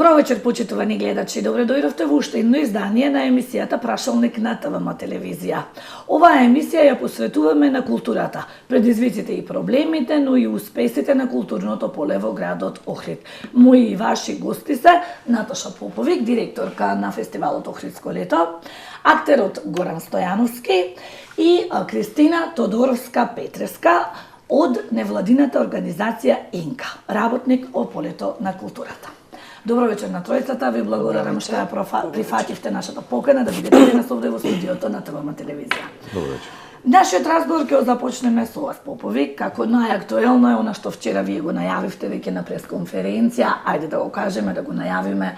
Добро вечер, почитувани гледачи. Добре дојдовте во уште едно издание на емисијата Прашалник на ТВМ телевизија. Оваа емисија ја посветуваме на културата, предизвиците и проблемите, но и успесите на културното поле во градот Охрид. Мои и ваши гости се Наташа Поповик, директорка на фестивалот Охридско лето, актерот Горан Стојановски и Кристина Тодоровска-Петреска од невладината организација ЕНКА, работник од полето на културата. Добро вечер на тројцата, ви благодарам што ја прифативте нашата покана да бидете денес овде во студиото на ТВМ телевизија. Добро вечер. Нашиот разговор ќе започнеме со вас, Поповик, како најактуелно е она што вчера вие го најавивте веќе на пресконференција, ајде да го кажеме, да го најавиме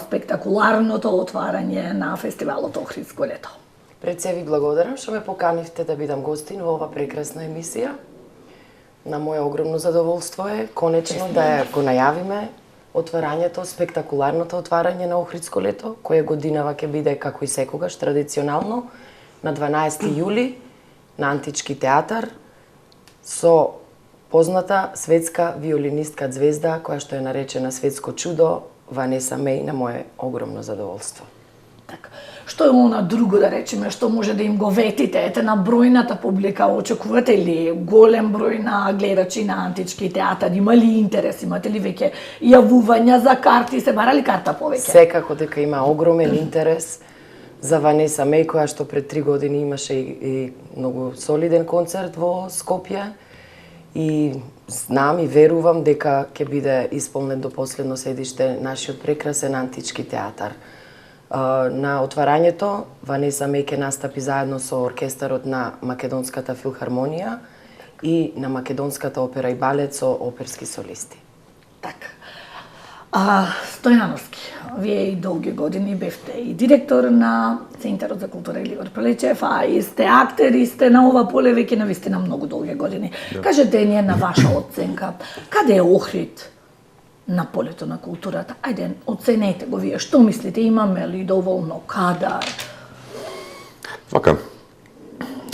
спектакуларното отварање на фестивалот Охридско лето. Пред се ви благодарам што ме поканивте да бидам гостин во ова прекрасна емисија. На моје огромно задоволство е конечно да ја го најавиме отварањето, спектакуларното отварање на Охридско лето, кое годинава ќе биде како и секогаш традиционално на 12 јули на Антички театар со позната светска виолинистка звезда која што е наречена светско чудо Ванеса Меј, на моје огромно задоволство. Така. Што е она друго, да речеме, што може да им го ветите? Ете, на бројната публика, очекувате ли голем број на гледачи на Антички театар? Има ли интерес? Имате ли веќе јавувања за карти? Се бара ли карта повеќе? Секако дека има огромен интерес за Ванеса Меј, која што пред 3 години имаше и многу солиден концерт во Скопје. И знам и верувам дека ќе биде исполнет до последно седиште нашиот прекрасен Антички театар. На отварањето Ванеса Меј ќе настапи заедно со оркестарот на Македонската филхармонија и на Македонската опера и балет со оперски солисти. Така. Стојановски, вие и долги години бевте и директор на Центарот за култура Иливар Пелечев, а и сте актер и сте на ова поле веќе навистина многу долги години. Да. Кажете ни на ваша оценка, каде е Охрид на полето на културата? Ајде, оценете го вие, што мислите, имаме ли доволно кадар? Вака,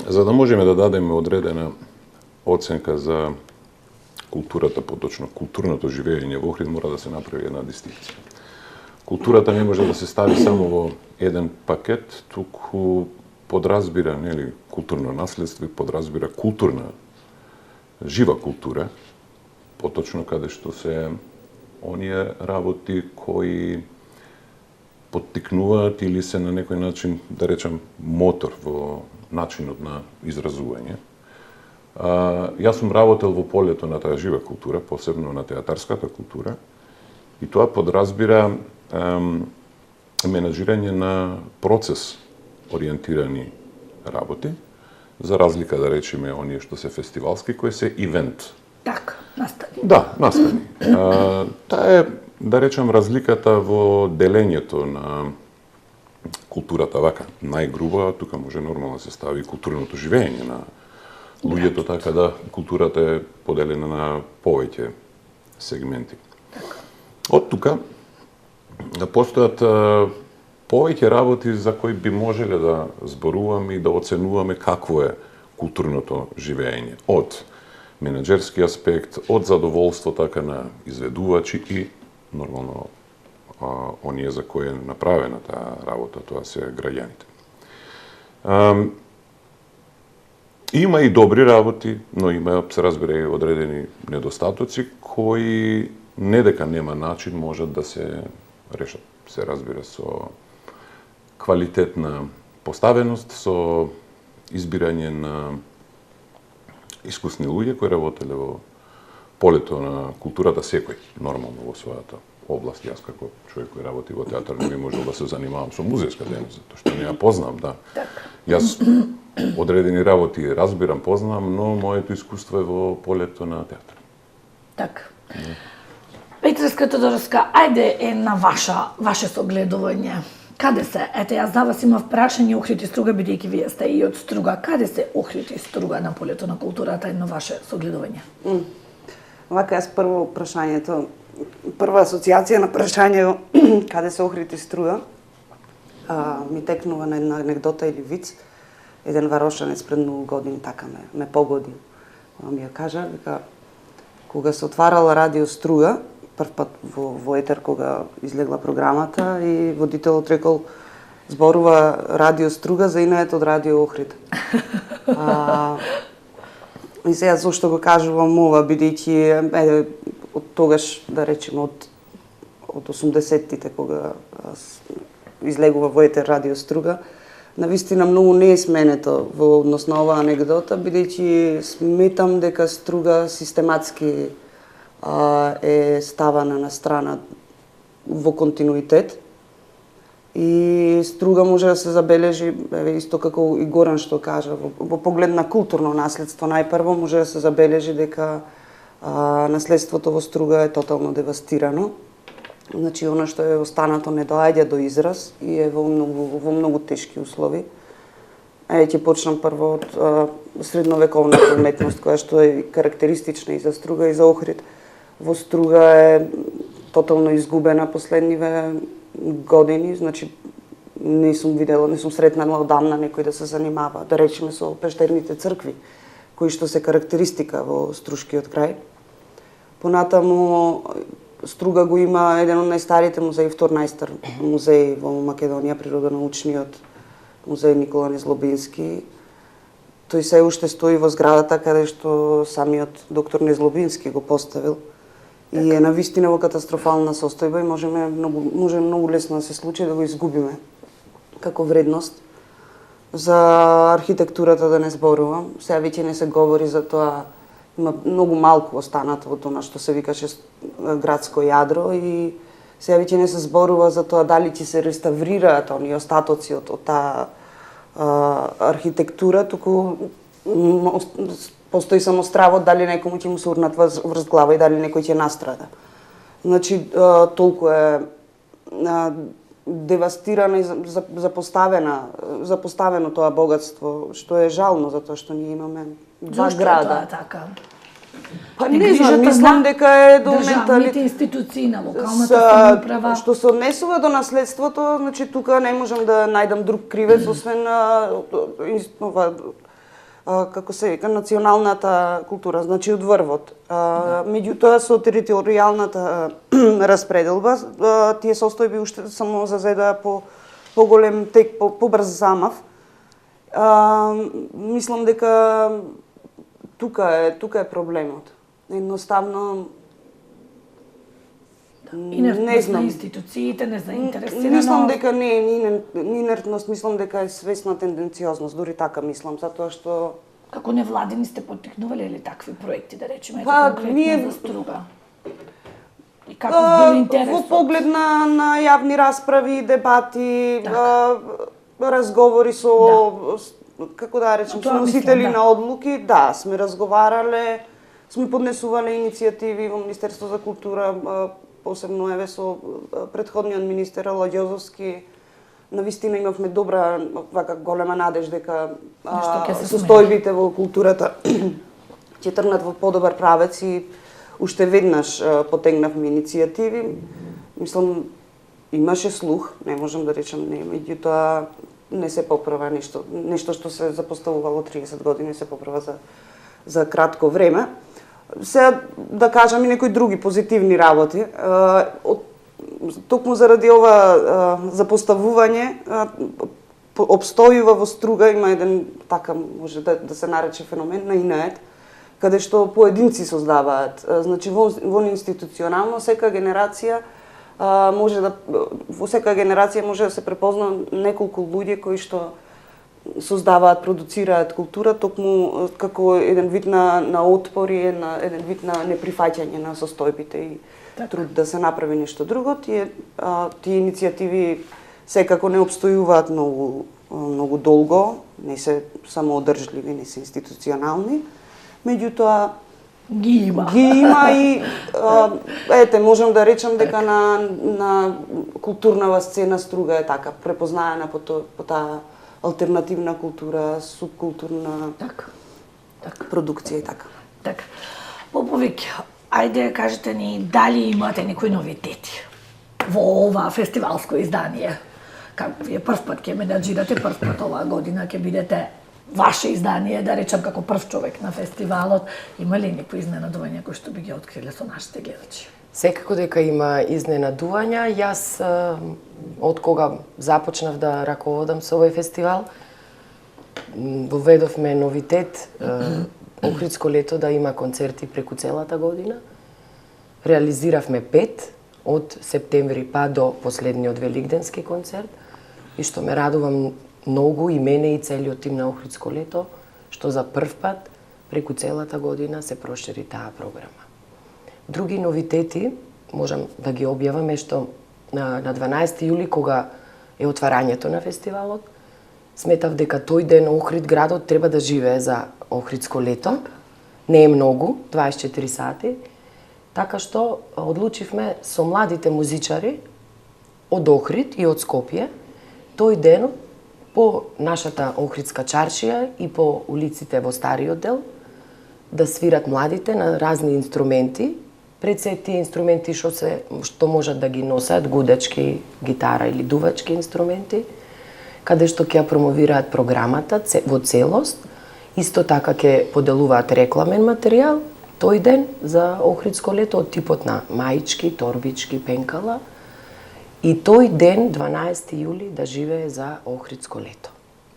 за да можеме да дадеме одредена оценка за културата, поточно културното живење во Охрид, мора да се направи една дистинкција. Културата не може да се стави само во еден пакет, туку подразбира, нели, културно наследство и подразбира културна, жива култура, поточно каде што се оние работи кои поттикнуваат или се на некој начин, да речам, мотор во начинот на изразување. Јас сум работел во полето на таа жива култура, посебно на театарската култура, и тоа подразбира менаџирање на процес ориентирани работи, за разлика, да речеме, оние што се фестивалски, кои се ивент. Така, настани. Да, настани. Таа е, да речам, разликата во делењето на културата, вака, најгруба, тука може нормално да се стави културното живење на луѓето, така да културата е поделена на повеќе сегменти. Од тука да постојат повеќе работи за кои би можеле да зборуваме и да оценуваме какво е културното живење. Од менеджерски аспект, од задоволство така на изведувачи и нормално оние за кои е направена таа работа, тоа се граѓаните. Има и добри работи, но има, се разбира, и одредени недостатоци кои не дека нема начин можат да се решат. Се разбира со квалитетна поставеност, со избирање на искусни луѓе кои работеле во полето на културата, секој нормално во својата област. Јас како човек кој работи во театар не би можел да се занимавам со музејска дејност, затоа што не ја познам, да. Јас одредени работи разбирам, познам, но моето искуство е во полето на театар. Така. Петреска Тодоровска, ајде е на ваше согледување. Каде се? Ете, јас за вас имав прашање Охрид и Струга, бидејќи вие сте и од Струга. Каде се Охрид и Струга на полето на културата, едно ваше согледување? Вака, јас прва асоциација на прашање каде се Охрид и Струга ми текнува на една анегдота или виц. Еден варошанец пред многу години така ме погоди. Ми ја кажа дека кога се отварала радио Струга, прв пат во етер кога излегла програмата и водителот рекол зборува радио Струга за инает од радио Охрид. И сега зошто го кажувам ова, бидејќи од тогаш, да речеме, од 80-тите кога излегува во етер радио Струга, навистина многу не е сменето во однос на оваа анегдота, бидејќи сметам дека Струга систематски е ставана на страна во континуитет. И Струга може да се забележи, исто како и Горан што кажа, во поглед на културно наследство, најпрво може да се забележи дека наследството во Струга е тотално девастирано. Значи, она што е останато не доаѓа до израз и е во многу тешки услови. Ќе почнам прво од средновековната уметност, која што е карактеристична и за Струга и за Охрид. Во Струга е тотално изгубена последниве години, значи не сум сретнала одамна некој да се занимава, да речеме, со пештерните цркви, кои што се карактеристика во Струшкиот крај. Понатаму Струга го има еден од најстарите музеи, втор најстар музеј во Македонија, природонаучниот музеј Никола Незлобински. Тој се уште стои во зградата каде што самиот доктор Незлобински го поставил. И е навистина во катастрофална состојба и може многу лесно да се случи да го изгубиме како вредност. За архитектурата да не зборувам, сега веќе не се говори за тоа, има многу малку останато од тоа што се викаше градско јадро и сега веќе не се зборува за тоа дали ќе се реставрираат оние остатоци од таа архитектура, туку постои само стравот дали некому ќе му се урнат врз глава и дали некој ќе настрада. Значи, толку е девастирано и запоставено тоа богатство, што е жално, затоа што ние имаме два града. Зошто е тоа така? Па не знам, мислам дека е до државните институции на локалната самоуправа. Што се однесува до наследството, значи тука не можам да најдам друг кривец освен како се вика, националната култура, значи од врвот. Меѓутоа со територијалната распределба, тие состојби уште само зазеда поголем тек, побрз замав. Мислам дека тука е проблемот. Едноставно Инертност на институциите, незаинтересираност. Мислам дека не е инертност, мислам дека е свесна тенденциозност, дури така мислам, затоа што Како невладини сте поттикнувале ли такви проекти, да речеме, конкретно ние за Струга? И како бил интересот? Во поглед на јавни расправи, дебати, разговори со како да речем, со носители на одлуки, да, сме разговарале, сме поднесувале иницијативи во Министерство за култура, посебно еве со претходниот министер Аладјозовски. Навистина имавме добра, вака голема надеж дека состојбите во културата ќе тргнат во подобар правец и уште веднаш потегнавме иницијативи. Мислам, имаше слух, не можам да речам не, меѓутоа не се поправа нешто што се запоставувало 30 години, се поправа за кратко време. Сега да кажам и некои други позитивни работи. Токму заради ова запоставување обстојува во Струга, има еден така може да се нарече феномен на инает, каде што поединци создаваат. Значи во институционално секоја генерација може да се препозна неколку луѓе кои што создаваат, продуцираат култура, токму како еден вид на отпор и еден вид на неприфаќање на состојбите и труд да се направи нешто друго. Тие иницијативи секако не обстојуваат многу долго, не се самоодржливи, не се институционални, меѓутоа ги има и можам да речам дека на културнава сцена Струга е така препознаена по таа алтернативна култура, субкултурна продукција и така. Така. Поповик, ајде кажете ни дали имате некои новитети во ова фестивалско издание. Како вие прв пат ќе менаџирате, прв пат оваа година ќе бидете ваше издание, да речам како прв човек на фестивалот. Има ли некои изненадувања кои што би ги откриле со нашите гледачи? Секако дека има изненадувања. Јас, од кога започнав да раководам со овој фестивал, воведовме новитет, Охридско лето да има концерти преку целата година. Реализиравме 5 од септември па до последниот великденски концерт, и што ме радувам многу и мене и целиот тим на Охридско лето, што за прв пат преку целата година се прошири таа програма. Други новитети можам да ги објаваме, што на 12 јули, кога е отварањето на фестивалот, сметав дека тој ден Охрид градот треба да живее за Охридско лето. Не е многу, 24 сати, така што одлучивме со младите музичари од Охрид и од Скопје тој ден по нашата Охридска чаршија и по улиците во стариот дел да свират младите на разни инструменти. Пред се тие инструменти што можат да ги носат, гудачки, гитара или дувачки инструменти, каде што ќе ја промовираат програмата во целост. Исто така ќе поделуваат рекламен материјал тој ден за Охридско лето од типот на маички, торбички, пенкала. И тој ден, 12 јули, да живее за Охридско лето.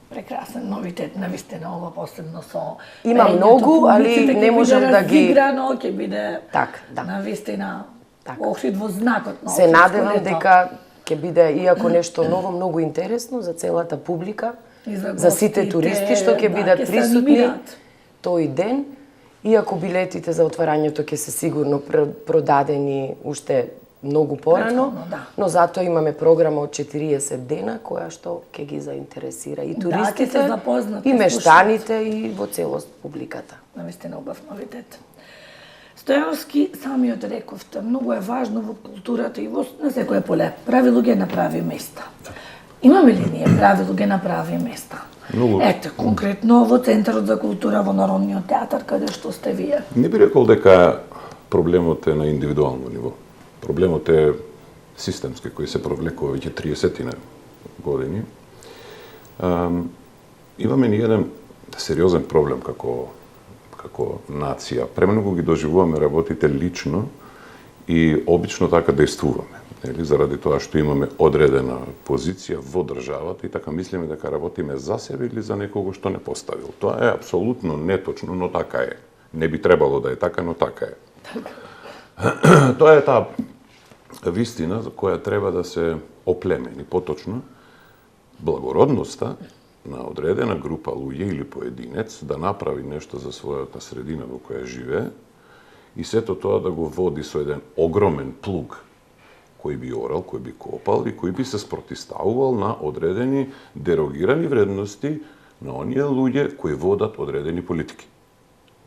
Прекрасен новитет, навистина, ова посебно со... Има многу, али не можам да ги... Разиграно, ќе биде... Так, да. Навистина, Так. Охрид во знакот на Се Охридско надевам лето. дека ќе биде, иако нешто ново, многу интересно за целата публика, И за сите гостите, туристи што ќе да, бидат ќе се присутни анимираат. тој ден. Иако билетите за отварањето ќе се сигурно продадени уште многу порано, Претходно, да. но затоа имаме програма од 40 дена која што ќе ги заинтересира и Да, ќе туристите, се запознат, и ќе мештаните, и во целост публиката. Навистина убав новитет. Стојановски, самиот рековте, многу е важно во културата и во на секое поле. Прави луѓе на прави места. Имаме ли ние прави луѓе на прави места? Многу. Ете, конкретно во Центарот за култура во Народниот театар, каде што сте вие. Не би рекол дека проблемот е на индивидуално ниво. Проблемот е системски, кој се провлекува веќе 30 години. Имаме ни еден сериозен проблем како нација. Премногу ги доживуваме работите лично и обично така действуваме. Нели, заради тоа што имаме одредена позиција во државата и така мислиме дека работиме за себе или за некого што не поставил. Тоа е апсолутно неточно, но така е. Не би требало да е така, но така е. Тоа е таа вистина за која треба да се оплемени, поточно благородноста на одредена група луѓе или поединец да направи нешто за својата средина во која живее и сето тоа да го води со еден огромен плуг кој би орал, кој би копал и кој би се спротиставувал на одредени дерогирани вредности на оние луѓе кои водат одредени политики.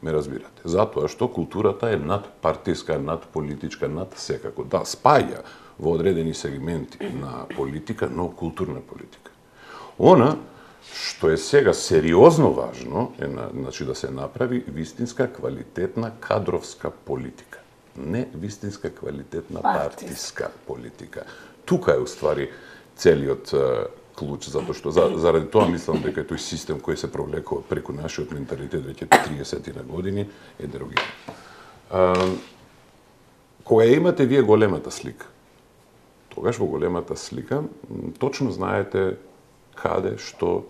Ме разбирате. Затоа што културата е надпартиска, надполитичка, над секако. Да, спаја во одредени сегменти на политика, но културна политика. Она што е сега сериозно важно е значи да се направи вистинска квалитетна кадровска политика. Не вистинска квалитетна партиска политика. Тука е уствари целиот клуч, затоа што заради тоа мислам дека тој систем кој се провлекува преку нашиот менталитет веќе 30 години е дерогиран. Кога имате вие големата слика, тогаш во големата слика точно знаете каде, што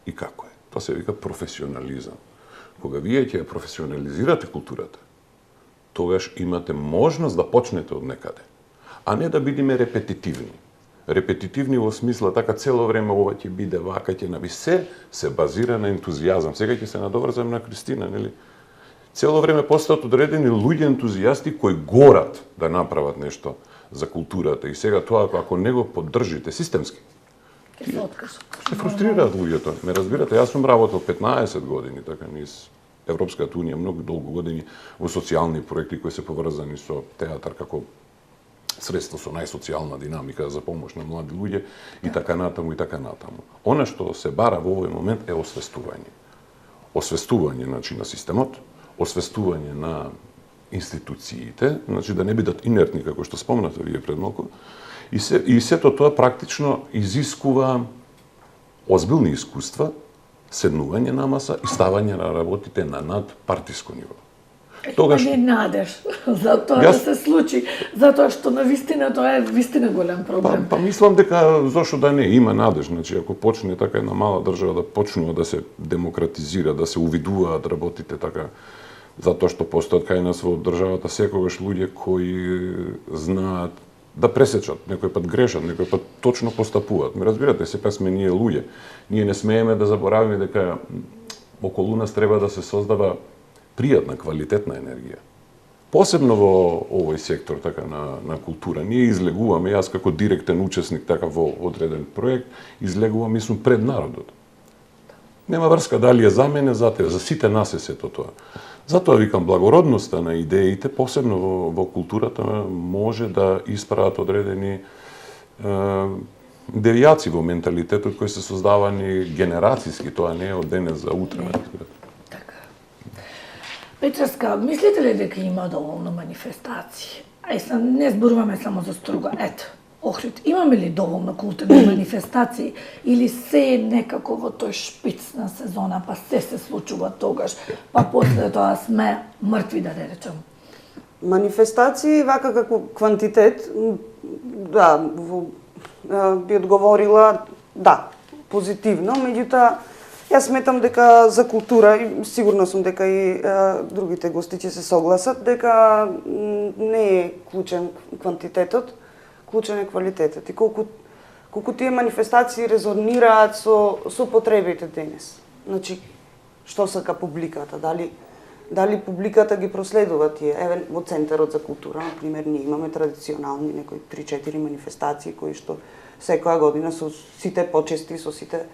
и како е. Тоа се вика професионализам. Кога вие ќе професионализирате културата, тогаш имате можност да почнете од некаде, а не да бидеме репетитивни. Репетитивни во смисла така цело време ова ќе биде вака, ќе наби се базира на ентузијазам. Сега ќе се надоврзам на Кристина, нели? Цело време постојат одредени луѓе ентузијасти кои горат да направат нешто за културата и сега тоа ако не го поддржите системски, Ќе се откажат. се фрустрираат луѓето. Ме разбирате, јас сум работел 15 години така низ Европската унија многу долго години во социјални проекти кои се поврзани со театар како средство со најсоцијална динамика за помош на млади луѓе и така натаму и така натаму. Она што се бара во овој момент е освестување. Освестување значи на системот, освестување на институциите, значи да не бидат инертни како што спомнате вие пред малку. И сето тоа практично изискува озбилни искуства, седнување на маса и ставање на работите на надпартиско ниво. Тогаш Има ли надеж за тоа да се случи, затоа што навистина тоа е вистина голем проблем. Па мислам дека зошто да не има надеж, значи ако почне така една мала држава да почнува да се демократизира, да се увидуваат работите така, затоа што постојат кај нас во државата секогаш луѓе кои знаат да пресечат, некој пат грешат, некој пат точно постапуваат. Ме разбирате, сепак сме ние луѓе. Ние не смееме да заборавиме дека околу нас треба да се создава пријатна, квалитетна енергија. Посебно во овој сектор така на култура. Ние излегуваме, јас како директен учесник така во одреден проект, излегувам и сум пред народот. Нема врска дали е за мене, за тебе, за сите нас е сето тоа. Затоа викам, благородноста на идеите, посебно во културата, може да исправат одредени девијации во менталитетот кои се создавани генерацијски, тоа не е од денес за утре. Така. Петраска, мислите ли дека има доволно манифестации? Ај не зборуваме само за Струга. Ето, Охрид, имаме ли доволно културни манифестации или се е некако во тој шпиц на сезона, па се случува тогаш, па после тоа сме мртви, да речем? Манифестации, вака како квантитет, да, би одговорила да, позитивно, меѓутоа јас сметам дека за култура, и сигурна сум дека и другите гости ќе се согласат, дека не е клучен квантитетот, клучен е квалитетот. И колку тие манифестации резонираат со потребите денес. Значи, што сака публиката, дали публиката ги проследува тие. Еве во Центарот за култура, например, ние имаме традиционални некои 3-4 манифестации кои што секоја година со сите почести, со сите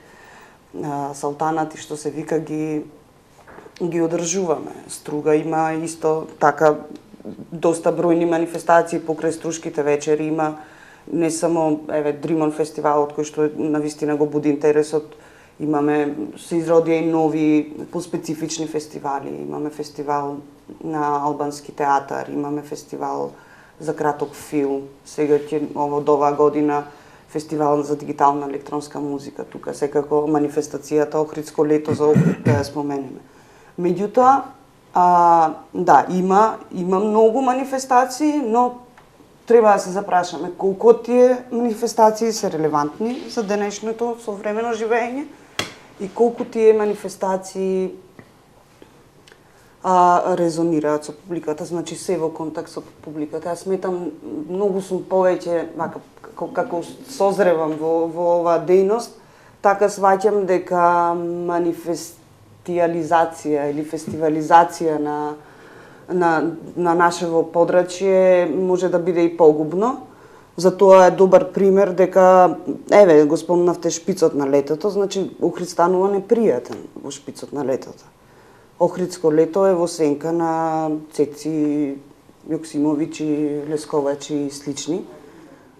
салтанати што се вика ги одржуваме. Струга има исто така доста бројни манифестации покрај Струшките вечери, има не само Дримон фестивалот кој што навистина го буди интересот, имаме се изродија и нови поспецифични фестивали, имаме фестивал на албански театар, имаме фестивал за краток филм, сега ќе од оваа година фестивал за дигитална електронска музика, тука секако манифестацијата Охридско лето за Охрид да ја споменеме. Меѓутоа, да, има многу манифестации, но треба да се запрашаме колку тие манифестации се релевантни за денешното современо живење и колку тие манифестации резонираат со публиката, значи се во контакт со публиката. Јас сметам, многу сум повеќе, како созревам во оваа дејност, така сваќам дека манифестиализација или фестивализација на нашево подрачје може да биде и погубно. Затоа е добар пример дека, еве, го спомнавте шпицот на летото, значи Охрид станува непријатен во шпицот на летото. Охридско лето е во сенка на Цеци, Јоксимовичи, Лесковачи и слични,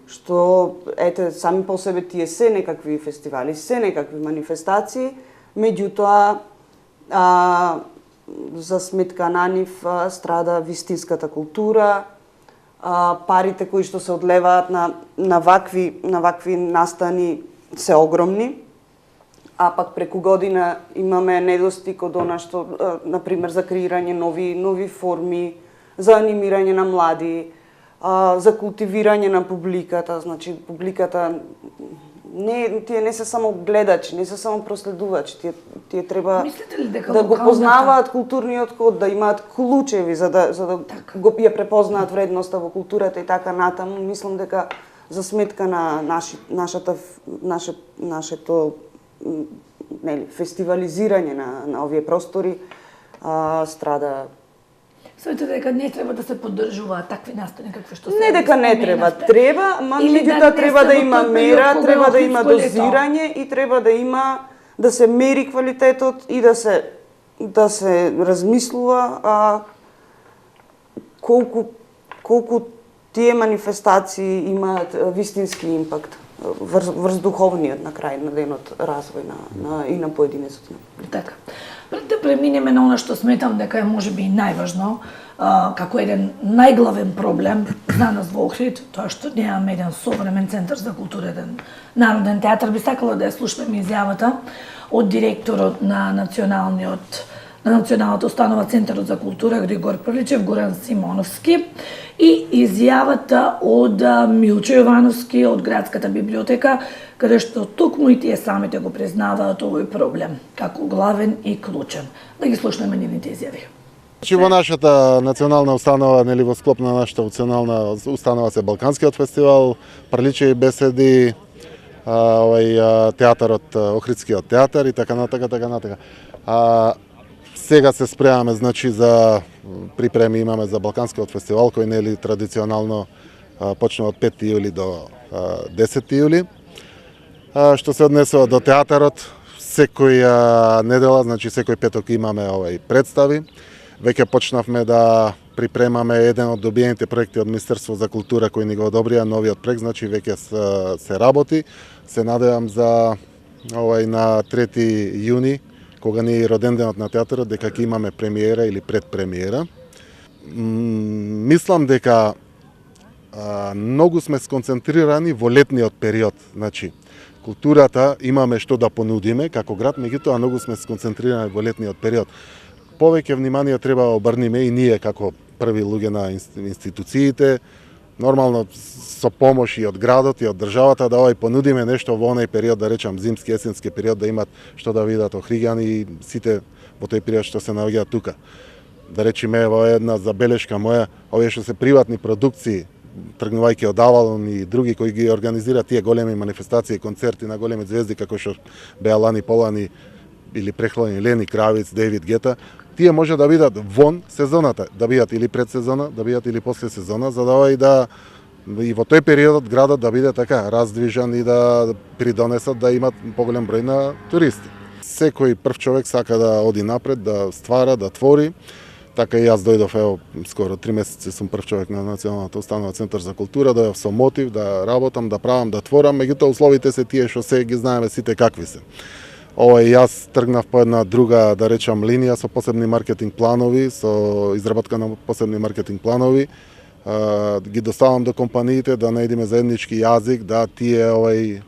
што, ете, сами по себе тие се некакви фестивали, се некакви манифестации, меѓутоа, за сметка на нив страда вистинската култура, парите кои што се одлеваат на вакви настани се огромни, а пак преку година имаме недостиг од она што, например, за креирање нови форми, за анимирање на млади, за култивирање на публиката, значи публиката тие не се само гледачи, не се само проследувачи, тие треба да го познаваат културниот код, да имаат клучеви за да го ја препознаат вредноста во културата и така натаму. Мислам дека за сметка на нашето фестивализирање на овие простори страда. Сојте дека не треба да се поддржуваат такви настани какви што се. Не дека не треба, меѓутоа треба да има мера, треба да има дозирање и треба да се мери квалитетот и да се размислува колку тие манифестации имаат вистински импакт врз духовниот на крај на денот развој и на поединецот. Така. Пред да преминеме на она што сметам дека е можеби најважно, како еден најглавен проблем за нас во Охрид, тоа што немаме еден современ центар за култура, еден народен театар, би сакала да ја слушнеме изјавата од директорот на Националниот на Националната установа Центарот за култура Григор Прличев, Горан Симоновски и изјавата од Милчо Јовановски од Градската библиотека, каде што токму и тие самите го признаваат овој проблем како главен и клучен. Да ги слушнеме нивните изјави. Значи во нашата национална установа, нели во склоп на нашата национална установа се Балканскиот фестивал, прилича и беседи, театарот, Охридскиот театар и така натака. Сега се спремаме, значи, за припреми имаме за Балканскиот фестивал, кој нели традиционално почнува од 5 јули до 10 јули. Што се однесува до театарот, секоја недела, значи секој петок имаме представи. Веќе почнавме да припремаме еден од добиените проекти од Министерство за култура кој ни го одобрија, новиот проект, значи веќе се работи. Се надевам за на 3 јуни, кога ни е роденденот на театарот, дека ќе имаме премиера или предпремиера. Мислам дека многу сме сконцентрирани во летниот период. Значи, културата имаме што да понудиме како град, меѓутоа многу сме сконцентрирани во летниот период. Повеќе внимание треба да обрниме и ние како први луѓе на институциите, нормално со помош и од градот и од државата да понудиме нешто во оној период, да речам зимски, есенски период, да имат што да видат Охриѓани и сите во тој период што се наоѓаат тука. Да речеме во една забелешка моја, овие што се приватни продукции, тргнувајќи од Авалон и други кои ги организираат тие големи манифестации и концерти на големи звезди како што беа Лани Полани или прехладени Лени Кравиц, Дейвид Гета, тие може да бидат вон сезоната, да бидат или пред сезона, да бидат или после сезона, за да и во тој период градот да биде така раздвижен и да придонесат да имат поголем број на туристи. Секој прв човек сака да оди напред, да ствара, да твори. Така и јас дојдов, скоро 3 месеци сум прв човек на Националната установа Центар за култура, дојдов со мотив да работам, да правам, да творам, меѓутоа условите се тие што се ги знаеме сите какви се. Јас тргнав по една друга, да речам, линија со посебни маркетинг планови, со изработка на посебни маркетинг планови, ги доставам до компаниите да најдеме заеднички јазик, да тие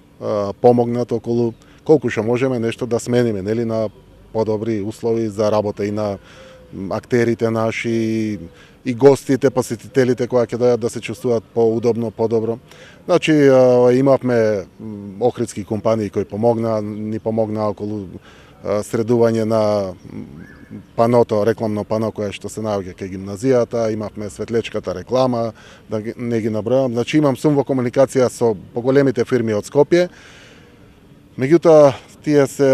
помогнат околу колку што можеме нешто да смениме, нели, на подобри услови за работа и на актерите наши и гостите, посетителите кои ќе дојдат да се чувствуваат поудобно, подобро. Значи имавме охридски компании кои ни помогнаа околу средување на паното, рекламно пано кое што се наоѓа кај гимназијата, имавме светлечката реклама, да не ги набројам. Значи имам сум во комуникација со поголемите фирми од Скопје. Меѓутоа, тие се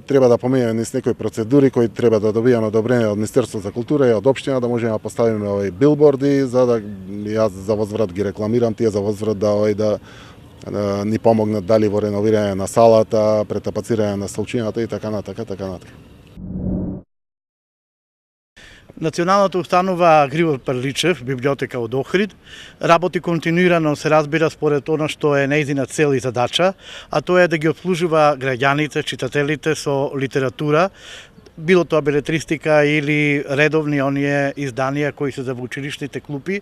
треба да поминеме низ некои процедури кои треба да добијаме одобрение од Министерство за култура и од општина да можеме да поставиме билборди за да јас за возврат ги рекламирам, тие за возврат да ни помогнат дали во реновирање на салата, претапацирање на столчината и така натака. Националната установа Григор Прличев, библиотека од Охрид, работи континуирано, се разбира, според она што е нејзина цел и задача, а тоа е да ги обслужува граѓаните, читателите со литература, било тоа белетристика или редовни оние изданија кои се за училишните клупи,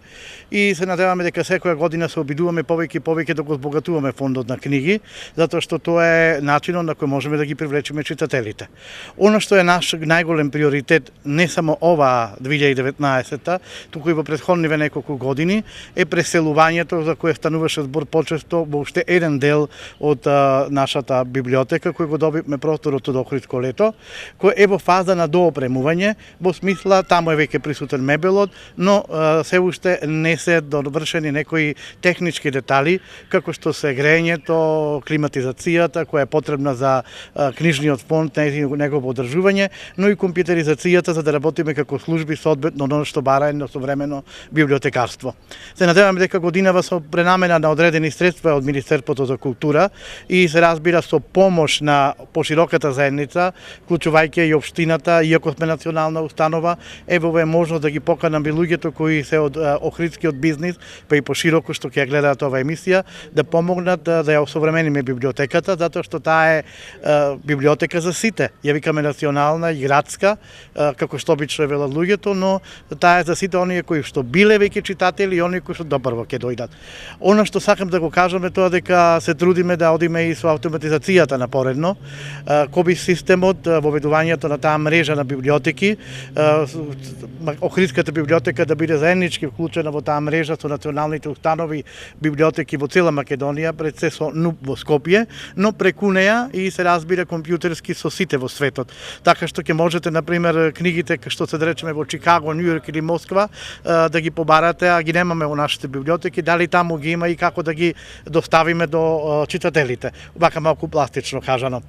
и се надеваме дека секоја година се обидуваме повеќе и повеќе да го збогатуваме фондот на книги, затоа што тоа е начинот на кој можеме да ги привлечеме читателите. Оно што е наш најголем приоритет не само ова 2019-та, туку и во претходниве неколку години, е преселувањето за кое стануваше збор почесто во уште еден дел од нашата библиотека кој го добивме просторот од Охридско лето, кој е во фаза на доопремување, во смисла таму е веќе присутен мебелот, но се уште не се довршени некои технички детали, како што се грејењето, климатизацијата која е потребна за книжниот фонд, негово одржување, но и компјутеризацијата за да работиме како служби соодветно оно што бара едно современо библиотекарство. Се надеваме дека годинава со пренамена на одредени средства од Министерството за култура и се разбира со помош на пошироката заедница, вклучувајќи и општината, иако сме национална установа, ево е можност да ги поканаме луѓето кои се од охридскиот бизнис, па и пошироко што ќе гледаат ова емисија, да помогнат да ја осовремениме библиотеката, затоа што таа е библиотека за сите. Ја викаме национална и градска, како што обично велат луѓето, но таа е за сите оние кои што биле веќе читатели и оние кои што допрво ќе дојдат. Она што сакам да го кажам е тоа дека се трудиме да одиме и со автоматизацијата напоредно. Коби системот, воведувањето на таа мрежа на библиотеки, Охридската библиотека да биде заеднички вклучена во таа мрежа со националните установи библиотеки во цела Македонија, пред се со НУП во Скопје, но преку неа и се разбира компјутерски со сите во светот. Така што ќе можете, например, книгите што се да речеме во Чикаго, Њујорк или Москва, да ги побарате, а ги немаме во нашите библиотеки, дали таму ги има и како да ги доставиме до читателите. Вака малку пластично кажано.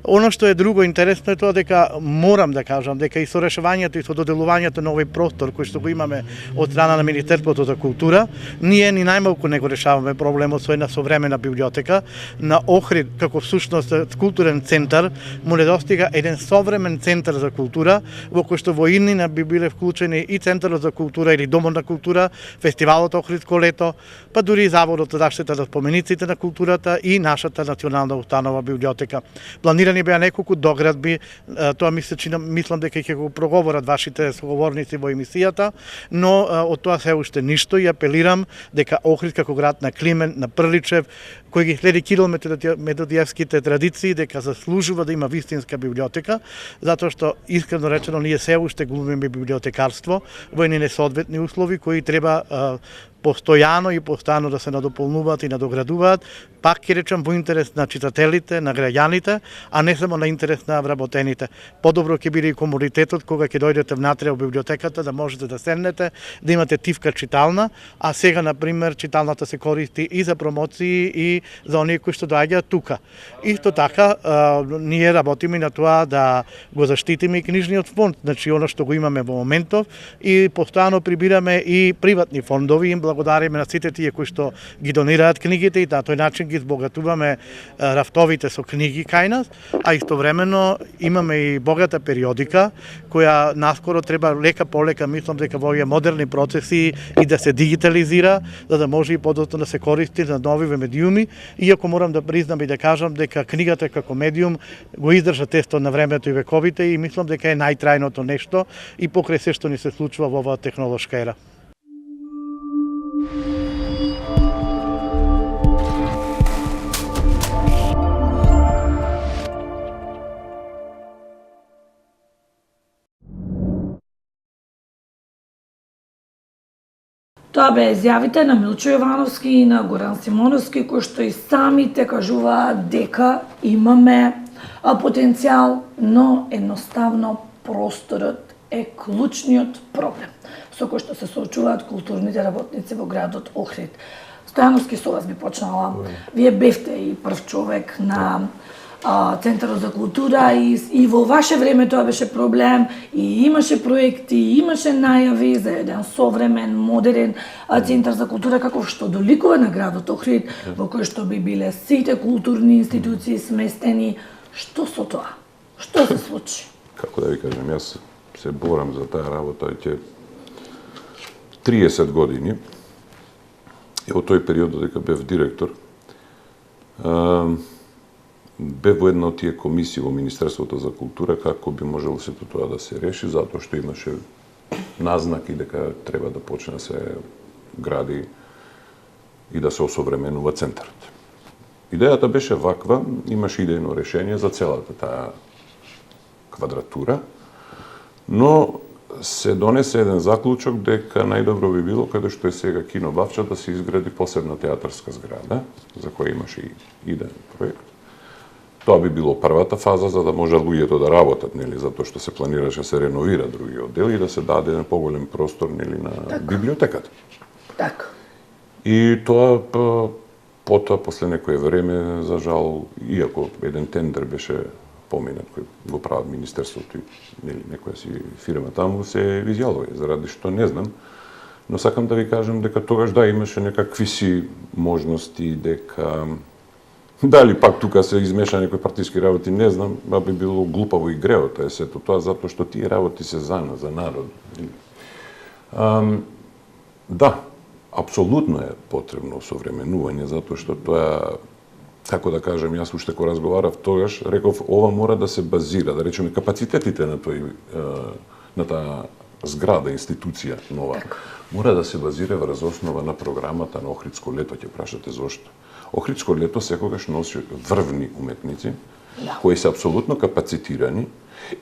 Оно што е друго интересно е тоа дека морам да кажам дека и со решавањето и со доделувањето на овој простор кој што го имаме од страна на Министерството за култура, ние ни најмалку не го решаваме проблемот со една современа библиотека. На Охрид, како всушност културен центар, му недостига еден современ центар за култура, во кој што во иднина би биле вклучени и Центарот за култура или Домот на култура, фестивалот Охридско лето, па дури и Заводот за заштита на спомениците на културата и нашата национална установа библиотека. Планирани беа неколку доградби, тоа мислам дека ќе го проговорат вашите соговорници во емисијата, но од тоа се уште ништо и апелирам дека Охрид како град на Климент, на Прличев, кој ги следи Кирил Методиевските традиции, дека заслужува да има вистинска библиотека, затоа што искрено речено ние се уште глумиме библиотекарство во едни несоодветни услови кои треба постојано и постојано да се надополнуваат и надоградуваат, пак ќе речам во интерес на читателите, на граѓаните, а не само на интерес на вработените. Подобро ќе биде и комунитетот кога ќе дојдете внатре во библиотеката да можете да седнете, да имате тивка читална, а сега на пример читалната се користи и за промоции и за оние кои што доаѓаат тука. Исто така ние работиме на тоа да го заштитиме и книжниот фонд, значи оно што го имаме во моментов и постојано прибираме и приватни фондови, им благодариме на сите тие кои што ги донираат книгите и на тој начин ги збогатуваме рафтовите со книги кај нас, а истовремено имаме и богата периодика која наскоро треба лека полека, мислам дека во овие модерни процеси и да се дигитализира, за да може и подоцна да се користи за нови медиуми, иако морам да признам и да кажам дека книгата како медиум го издржа тестот на времето и вековите и мислам дека е најтрајното нешто и покрај се што ни се случува во оваа технолошка ера. Тоа бе изјавите на Милчо Јовановски и на Горан Симоновски, кои што и самите кажуваат дека имаме потенцијал, но едноставно просторот е клучниот проблем со кој што се соочуваат културните работници во градот Охрид. Стојановски, со вас би почнала. Вие бевте и прв човек на Центарот за култура и во ваше време тоа беше проблем и имаше проекти, имаше најави за еден современ, модерен Центар за култура каков што доликува на градот Охрид, во кој што би биле сите културни институции сместени. Што со тоа? Што се случи? Како да ви кажем, јас се борам за таа работа ќе 30 години и во тој период додека бев директор бе во една од тие комисии во Министерството за култура како би можело сето тоа да се реши, затоа што имаше назнаки дека треба да почне да се гради и да се осовременува центарот. Идејата беше ваква, имаше идејно решение за целата таа квадратура, но се донесе еден заклучок дека најдобро би било каде што е сега кино Бавча да се изгради посебна театарска зграда, за која имаше и идеен проект. Тоа би било првата фаза за да може луѓето да работат, нели, затоа што се планираше да се реновира други оддели и да се даде еден поголем простор, нели, на библиотеката. Така. И тоа потоа после некое време, за жал, иако еден тендер беше поминат кој го прават министерството и нели некоја си фирма таму се изјавува, заради што не знам, но сакам да ви кажам дека тогаш да имаше некакви си можности дека дали пак тука се измеша некои партиски работи, не знам, би било глупаво и греото е сето тоа, затоа што тие работи се за нас, за народ. Да, апсолутно е потребно осовременување, затоа што тоа, како да кажем, јас уште кога разговарав тогаш, реков, ова мора да се базира, да речеме, капацитетите на на таа зграда, институција нова, мора да се базира врз основа на програмата на Охридско лето, ќе прашате зошто. Охридско лето секогаш носи врвни уметници, кои се апсолутно капацитирани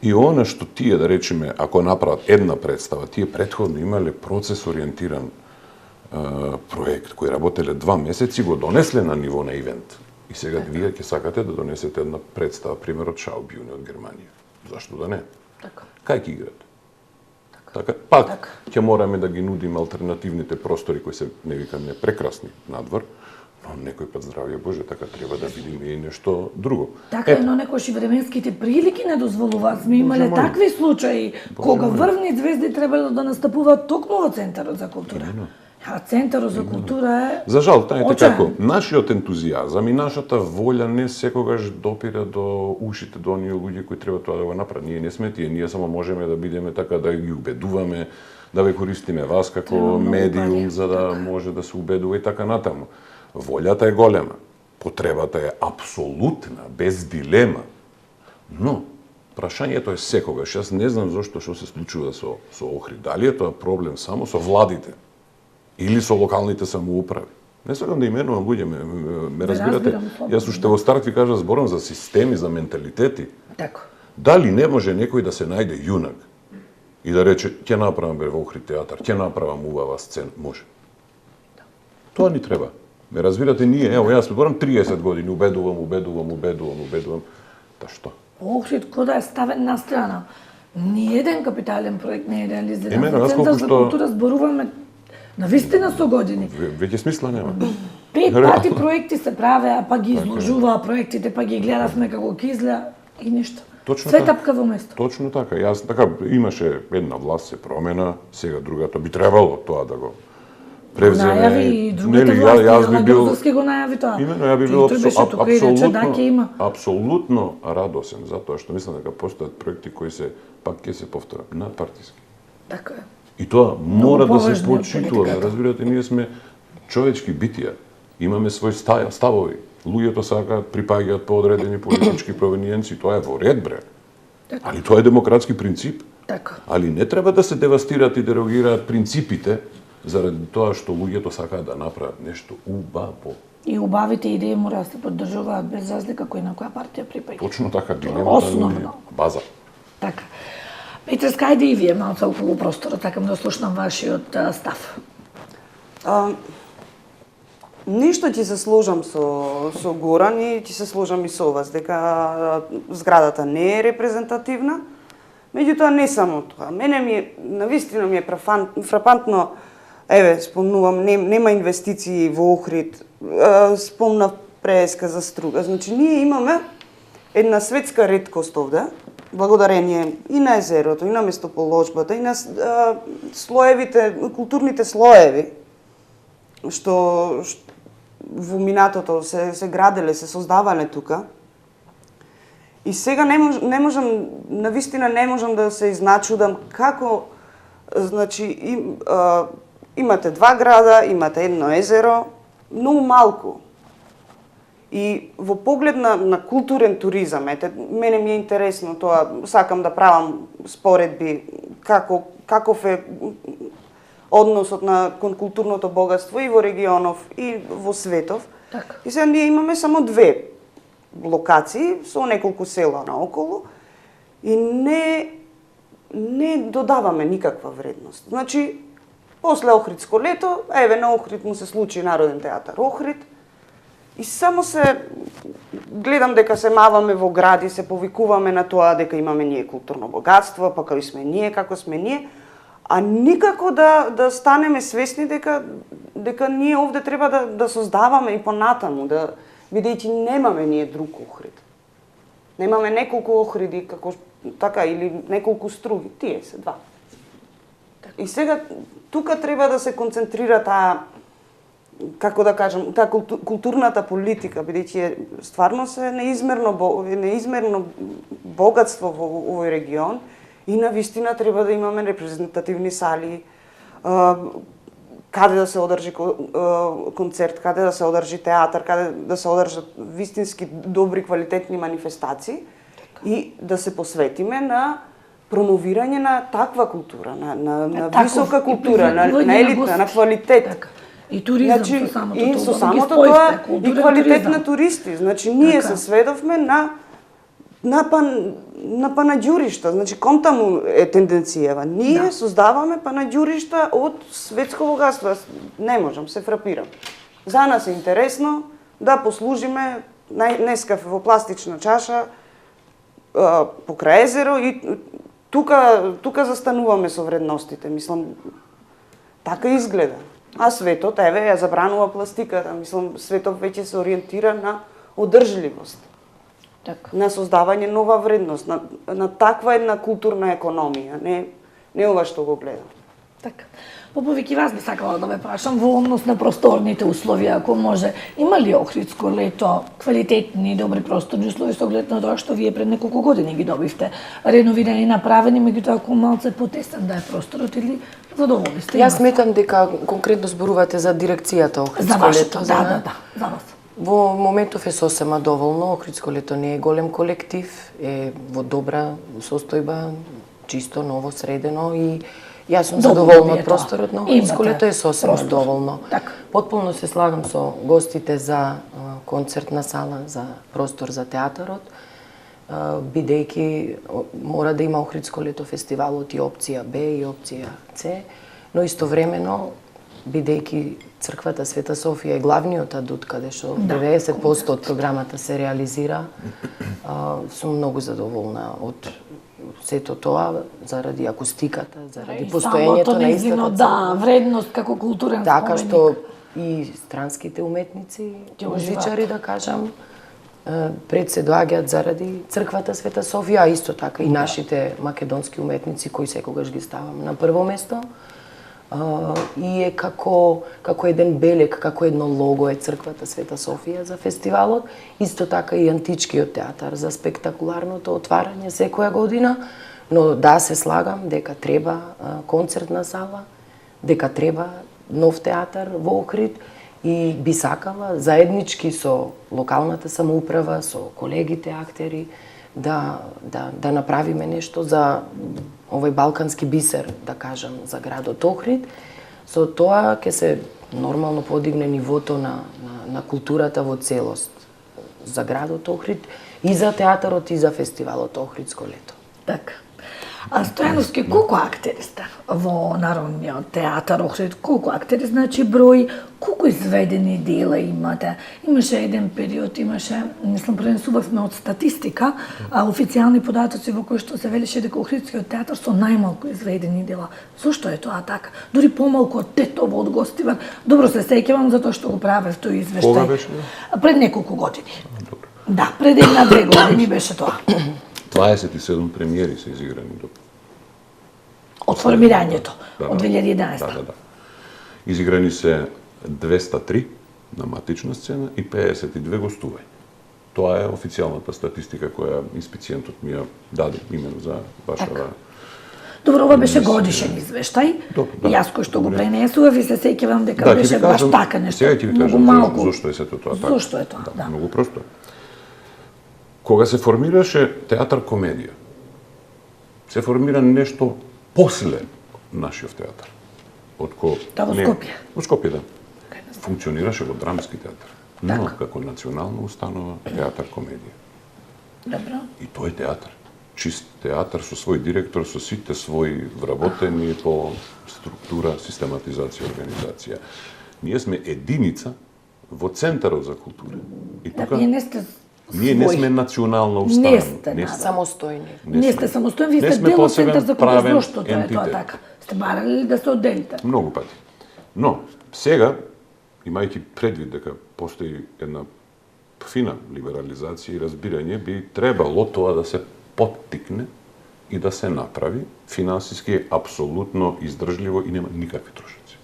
И она што тие, да речеме, ако направат една представа, тие претходно имале процес ориентиран проект кој работеле 2 месеци, го донесле на ниво на ивент. И сега вие ќе сакате да донесете една представа, пример од Шаубјуне од Германија. Зашто да не? Така. Кај ќе играт? Така, пак ќе мораме да ги нудиме алтернативните простори кои се, не викам, не прекрасни надвор, но некој пат, здравје Боже, така треба да видиме и нешто друго. Така е, но некојаш и временските прилики не дозволуваат. Сме имале такви случаи кога врвни звезди требало да настапуваат токму во Центарот за култура. А Центарот за култура е... За жал, знаете очаен. како, нашиот ентузијазам и нашата волја не секогаш допира до ушите до оние луѓе кои треба тоа да го направат. Ние не сме тие, ние само можеме да бидеме така да ги убедуваме, да ве користиме вас како медиум за да може да се убедува и така натаму. Волјата е голема, потребата е апсолутна, без дилема. Но прашањето е секогаш, јас не знам зошто што се случува со Охрид. Дали е тоа проблем само со владите или со локалните самоуправи? Не сакам да именувам луѓе, ме разбирате. Јас уште во старт ви кажа зборам за системи, за менталитети. Така. Дали не може некој да се најде јунак и да рече ќе направам во Охрид театар, ќе направам убава сцена? Може. Тоа ни треба. Ме разбирате, ние, ево, јас зборам 30 години, убедувам. Та што? Охрид кода е ставен на страна. Ниеден капитален проект не е реализиран. Имено, За аз Центар колку за што- култура зборуваме навистина со години. Веќе смисла нема. 5 пати проекти се правеа, па ги изложуваа проектите, па ги гледавме како ќе изгледа и ништо. Точно Све така. тапка во место. Точно така. Јас така имаше една власт се промена, сега другата би требало тоа да го превземе. Најави и другите власти, јас би бил Ѓорговски го најави тоа. Имено, ја би бил Тој беше тука и рече да ќе има. апсолутно радосен, затоа што мислам дека постојат проекти кои се пак ќе се повторат надпартиски. Така е. И тоа мора да се поважно од почитува, политиката. разбирате, ние сме човечки битија. Имаме свои ставови. Луѓето сакаат, припаѓаат по одредени политички провениенци, тоа е во ред, бре. Али тоа е демократски принцип. Така. Али не треба да се девастираат и дерогираат принципите заради тоа што луѓето сакаат да направат нешто убаво. И убавите идеи мора да се поддржуваат без разлика кој на која партија припаѓа. Точно така, дилемата Основно. е база. Така. Петр, скајде и вие малце околу просторот, сакам да слушнам вашиот став. Ништо ќе се сложам со Горан и ќе се сложам и со вас, дека зградата не е репрезентативна. Меѓутоа не само тоа. Мене навистина ми е фрапантно, еве, спомнувам, нема инвестиции во Охрид, спомнав преска за струга. Значи, ние имаме една светска реткост овде, благодарение и на езерото, и на местоположбата, и на слоевите, културните слоеви, што во минатото се граделе, се создавале тука. И сега не можам, навистина не можам да се изначудам како, значи, имате 2 града, имате едно езеро, многу малку. И во поглед на културен туризам, мене ми е интересно тоа, сакам да правам споредби каков е односот кон културното богатство и во регионов и во светов. Така. И сега ние имаме само 2 локации со неколку села наоколу и не додаваме никаква вредност. Значи, после Охридско лето, еве на Охрид му се случи Народен театар Охрид, и само се гледам дека се маваме во гради, се повикуваме на тоа дека имаме ние културно богатство, па кај сме ние, како сме ние, а никако да станеме свесни дека ние овде треба да создаваме и понатаму, бидејќи немаме ние друг Охрид. Немаме неколку Охриди, како така, или неколку струги, тие се 2. И сега тука треба да се концентрира таа, како да кажам, таа културната политика, бидејќи стварно се неизмерно богатство во овој регион и навистина треба да имаме репрезентативни сали, каде да се одржи концерт, каде да се одржи театар, каде да се одржат вистински добри, квалитетни манифестации и да се посветиме на промовирање на таква култура, на висока култура, на елитна, на квалитет. Така. И туризам Значи, со самото и тоа. со ги самото споивте, тоа и култура квалитет туризам. на туристи. Значи, ние Така. се сведовме на на панаѓуришта, значи кон таму е тенденцијава. Ние создаваме панаѓуришта од светско богатство. Аз не можам, се фрапирам. За нас е интересно да послужиме нескафе во пластична чаша покрај езеро и тука застануваме со вредностите. Мислам, така изгледа. А светот, еве, ја забранува пластиката. Мислам, светот веќе се ориентира на одржливост. Така. На создавање нова вредност, на таква една културна економија, не ова што го гледам. Така. Поповики, вас би сакала да ве прашам во однос на просторните условија, ако може, има ли Охридско лето квалитетни и добри просторни условија со оглед на тоа што вие пред неколку години ги добивте реновирани, направени, меѓутоа ако малце потесен да е просторот или задоволни сте? Јас сметам дека конкретно зборувате за дирекцијата Охридско за вашето, лето. да, за вас. Во моментов е сосема доволно, Охридско лето не е голем колектив, е во добра состојба, чисто, ново, средено и јас сум задоволна од просторот на Охридско лето, е сосема доволно. Така. Потполно се слагам со гостите за концертна сала, за простор за театарот, бидејќи мора да има Охридско лето фестивалот и опција Б и опција С, но истовремено бидејќи Црквата Света Софија е главниот адут каде што 90% од програмата се реализира, сум многу задоволна од сето тоа заради акустиката, заради постоењето на истата црква. Да, вредност како културен споменик. Така што и странските уметници, музичари да кажам, пред се доаѓаат заради Црквата Света Софија, а исто така и нашите македонски уметници кои секогаш ги ставам на прво место. И е како еден белег, како едно лого е Црквата Света Софија за фестивалот, исто така и Античкиот театар за спектакуларното отварање секоја година, но да се слагам дека треба концертна сала, дека треба нов театар во Охрид и би сакала заеднички со локалната самоуправа, со колегите актери да направиме нешто за овој балкански бисер, да кажам, за градот Охрид. Со тоа ќе се нормално подигне нивото на културата во целост за градот Охрид и за театарот и за фестивалот Охридско лето. Така. А Стојановски, колку актери сте во Народниот театар Охрид? Колку актери, значи број, колку изведени дела имате? Имаше еден период, мислам, пренесувавме од статистика, официјални податоци во кои што се велеше дека Охридскиот театар со најмалку изведени дела. Зошто е тоа така? Дури помалку од Тетово, од Гостивар. Добро се сеќавам затоа што го правев тој извештај. Кога беше? Пред неколку години. Да, пред 1-2 години беше тоа. 27 премиери се изиграни до од формирањето, од 2011. Да. Изиграни се 203 на матична сцена и 52 гостувања. Тоа е официјалната статистика која инспициентот ми ја даде именно за вашава. Добро, ова беше годишен извештај. Јас кој што го пренесував и се сеќавам дека беше баш така нешто. Сега ќе ви кажам зошто е сето тоа така. Зошто е тоа, да. Многу просто. Кога се формираше театар комедија, се формира нешто после нашиот театар. Од во Скопје. Во Скопје, да. Функционираше во драмски театар, но како национална установа театар комедија. Добро. И тој театар, чист театар со свој директор, со сите своји вработени по структура, систематизација, организација. Ние сме единица во Центарот за култура. И тука ние не сме национална установа. Не сте самостојни. Не сте самостојни, вие сте дел од Центар за култура. Зошто тоа е тоа така? Сте барали ли да се одделите? Многу пати. Но, сега, имајќи предвид дека постои една фина либерализација и разбирање, би требало тоа да се поттикне и да се направи. Финансиски е апсолутно издржливо и нема никакви трошоци.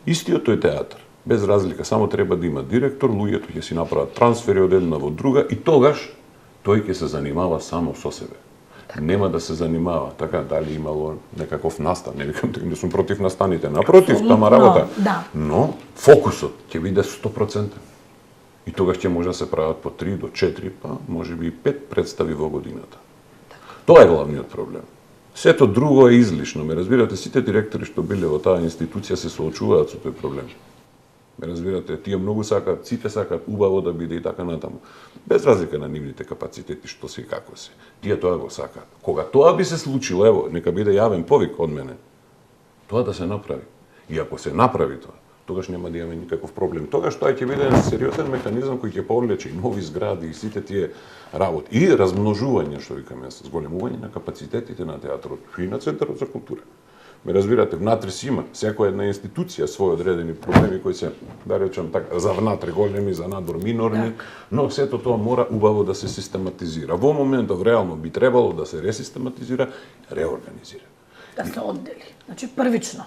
Истиот тој театар, без разлика, само треба да има директор, луѓето ќе си направат трансфери од една во друга и тогаш тој ќе се занимава само со себе. Нема да се занимава така дали имало некаков настан, не викам дека не сум против настаните, напротив, тама работа. Да. Но фокусот ќе биде 100%. И тогаш ќе може да се прават по 3 до 4, па можеби и 5 представи во годината. Тоа е главниот проблем. Сето друго е излишно, ме разбирате, сите директори што биле во таа институција се соочуваат со тој проблем. Ме разбирате, тие многу сакаат, сите сакаат убаво да биде и така натаму. Без разлика на нивните капацитети, што се и како се. Тие тоа го сакаат. Кога тоа би се случило, ево, нека биде јавен повик од мене, тоа да се направи. И ако се направи тоа, тогаш нема да имаме никаков проблем. Тогаш тоа ќе биде сериозен механизам кој ќе повлече и нови згради и сите тие работи. И размножување, што викаме, зголемување на капацитетите на театрот и на Центарот за култура. Ме разбирате, внатре си има секоја една институција своји одредени проблеми кои се, да речам така, за внатре големи, за надвор минорни, но сето тоа мора убаво да се систематизира. Во моментов реално би требало да се ресистематизира, реорганизира. Да се оддели. Значи првично.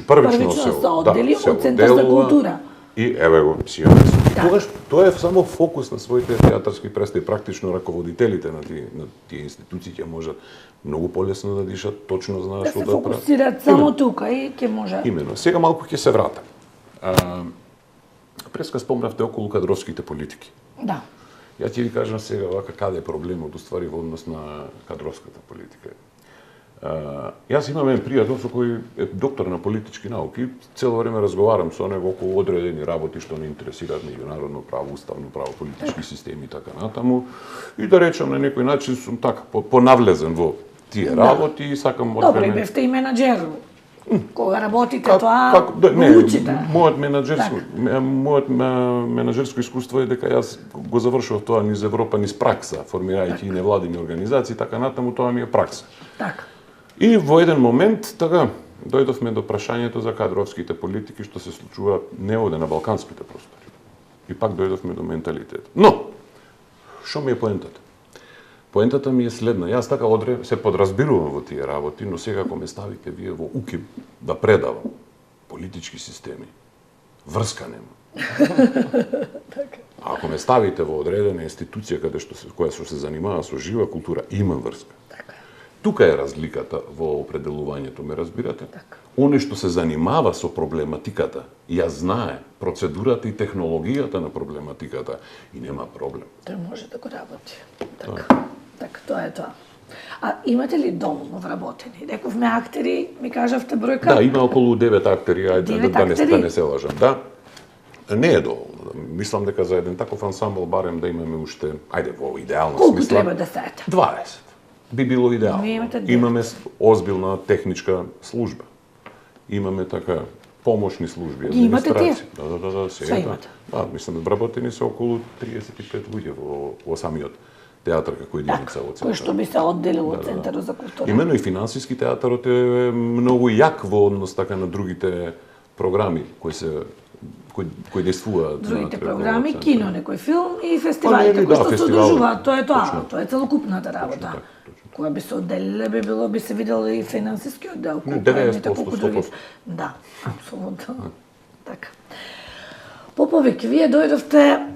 Првично се оддели се од Центар за одделува култура. И еве го си имаме. Тогаш тоа е само фокус на своите театарски представи, практично раководителите на тие институции ќе можат многу полесно да дишат, точно знаеш што Да се да прават. фокусираат само тука и ќе може. Имено. Сега малку ќе се вратам. Преска спомнавте околу кадровските политики. Да. Ја ќе ви кажам сега вака каде е проблемот уствари во однос на кадровската политика. Јас имам еден пријател со кој е доктор на политички науки, цело време разговарам со него околу одредени работи што не интересираат меѓународно право, уставно право, политички системи и така натаму. И да речам на некој начин сум така понавлезен во тие работи и сакам од Добро, и време. бевте и менаџер. Кога работите тоа, го учите. Мојот менаџерско искуство е дека јас го завршував тоа низ Европа, низ пракса, формирајќи и невладини организации, така натаму тоа ми е пракса. Така. И во еден момент, така, дојдовме до прашањето за кадровските политики што се случуваат не оде на балканските простори. И пак дојдовме до менталитет. Но, што ми е поентата? Поентата ми е следна. Јас така се подразбирувам во тие работи, но сега ако ме ставите вие во УКИП да предавам политички системи, врска нема. А ако ме ставите во одредена институција која се занимава со жива култура, има врска. Тука е разликата во определувањето, ме разбирате? Оне што се занимава со проблематиката, ја знае процедурата и технологијата на проблематиката и нема проблем. Тој може да го работи. Така, тоа е тоа. А имате ли доволно вработени? Рековме актери, ми кажавте бројка? Да, има околу 9 актери, ајде да не се лажам, да. Не е доволно. Мислам дека за еден таков ансамбл барем да имаме уште, ајде во идеална Колку смисла. треба да сете? 20. Би било идеално. Имаме озбилна техничка служба. Имаме така помошни служби, администрација. Да, Све имате. Да, мислам, вработени се околу 35 луѓе во самиот театар како единица во Кој што би се одделил од Центарот за култура. Имено и финансиски театарот е многу јак во однос така на другите програми кои действуваат. Другите програми, кино, некој филм и фестивалите кои што се одржуваат, тоа е тоа. Тоа е целокупната работа. Која би се одделиле, би се видел и финансискиот дел. 90%. Да, апсолутно. Така. Поповик, вие дојдовте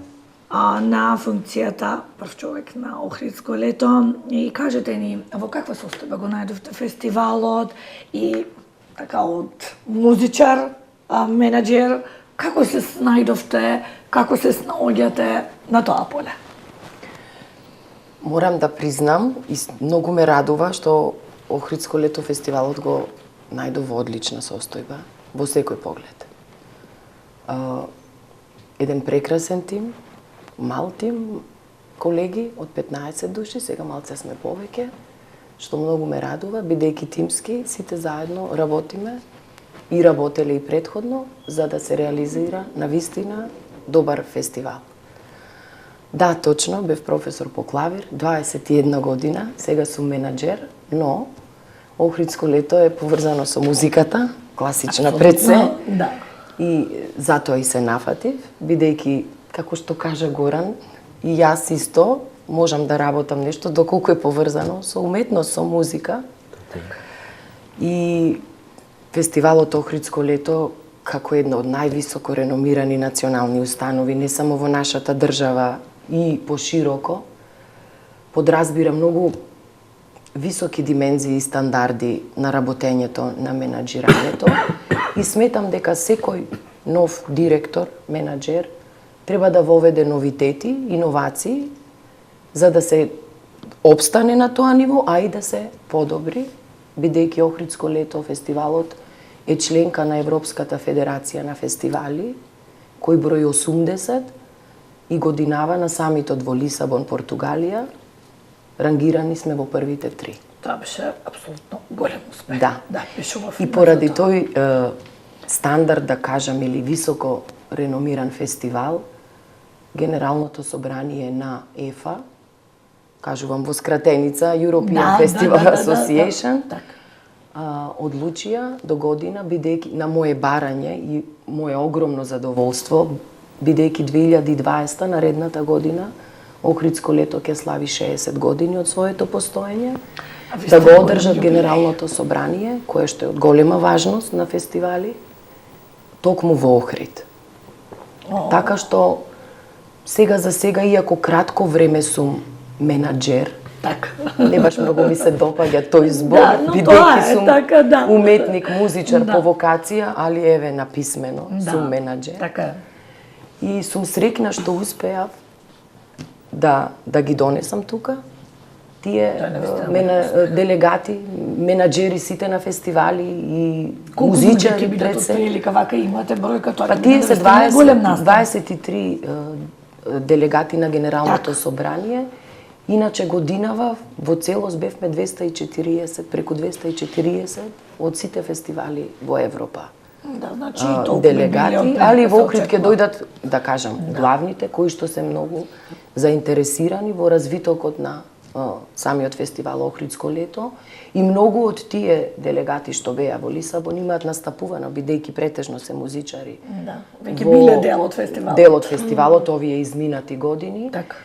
на функцијата прв човек на Охридско лето и кажете ни во каква состојба го најдовте фестивалот и така од музичар, менаџер, како се снајдовте, како се снаоѓате на тоа поле? Морам да признам и многу ме радува што Охридско лето фестивалот го најдов во одлична состојба во секој поглед. Еден прекрасен тим, мал тим, колеги од 15 души, сега малце сме повеќе, што многу ме радува, бидејќи тимски сите заедно работиме и работеле и претходно за да се реализира навистина добар фестивал. Да, точно, бев професор по клавир, 21 година, сега сум менаџер, но Охридско лето е поврзано со музиката, класична пред се. Да. И затоа и се нафатив, бидејќи, како што кажа Горан, и јас исто можам да работам нешто доколку е поврзано со уметност, со музика. И фестивалот Охридско лето како една од највисоко реномирани национални установи, не само во нашата држава и пошироко, подразбира многу високи димензии и стандарди на работењето на менаџирањето и сметам дека секој нов директор, менаџер, треба да воведе новитети, иновации, за да се обстане на тоа ниво, а и да се подобри, бидејќи Охридско лето фестивалот е членка на Европската федерација на фестивали кој број 80 и годинава на самитот во Лисабон, Португалија, рангирани сме во првите 3. Тоа беше апсолутно голем успех. Да. пишував И поради тој стандард, да кажам, или високо реномиран фестивал, Генералното собрание на ЕФА, кажувам во скратеница, European Festival Association, одлучија до година, бидејќи на моje барање и мое огромно задоволство, бидејќи 2020 наредната година Охридско лето ќе слави 60 години од своето постоење, да го одржат Генералното собрание, кое што е од голема важност на фестивали, токму во Охрид. Така што сега за сега, иако кратко време сум менаџер, Така. не баш многу ми се допаѓа тој збор, Да, но тоа бидејќи е сум така, да. уметник, музичар Да. по вокација, али еве написмено сум менаџер. Така е. И сум среќна што успеав да ги донесам тука тие делегати, менаџери сите на фестивали и Колку музичари ќе бидат пред се. отприлика вака имате бројка, тоа Па ќе тие биде се вистина голем настан. 23 делегати на Генералното собрание. Иначе годинава во целост бевме 240, преку 240 од сите фестивали во Европа. Да, значи и толку Делегати, али во Охрид ќе дојдат, да кажам, главните кои што се многу заинтересирани во развитокот на самиот фестивал Охридско лето, и многу од тие делегати што беа во Лисабон имаат настапувано, бидејќи претежно се музичари. Да, веќе биле дел од фестивалот. Дел од фестивалот овие изминати години. Така.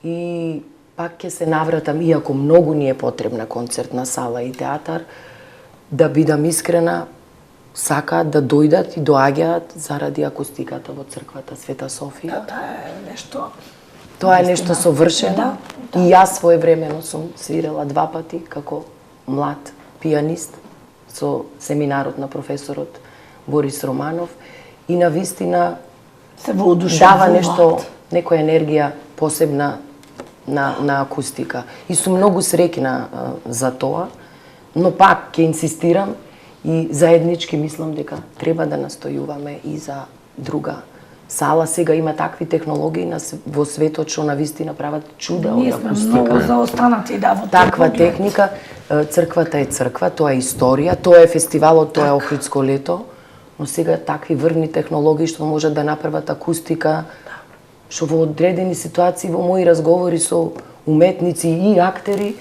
И пак ќе се навратам, иако многу ни е потребна концертна сала и театар, да бидам искрена, сакаат да дојдат и доаѓаат заради акустиката во црквата Света Софија. Тоа е нешто. Тоа е нешто совршено. Да, И јас своевремено сум свирела 2 пати како млад пианист со семинарот на професорот Борис Романов, и на вистина Се воодушевуваат. дава нешто, некоја енергија посебна на акустика. И сум многу среќна за тоа, но пак ќе инсистирам и заеднички мислам дека треба да настојуваме и за друга сала. Сега има такви технологии во светот што на вистина прават чуда од Ние сме многу акустика. заостанати во тој Таква поглед. техника, црквата е црква, тоа е историја, тоа е фестивалот, тоа е Охридско лето, но сега такви врвни технологии што можат да направат акустика, што во одредени ситуации во мои разговори со уметници и актери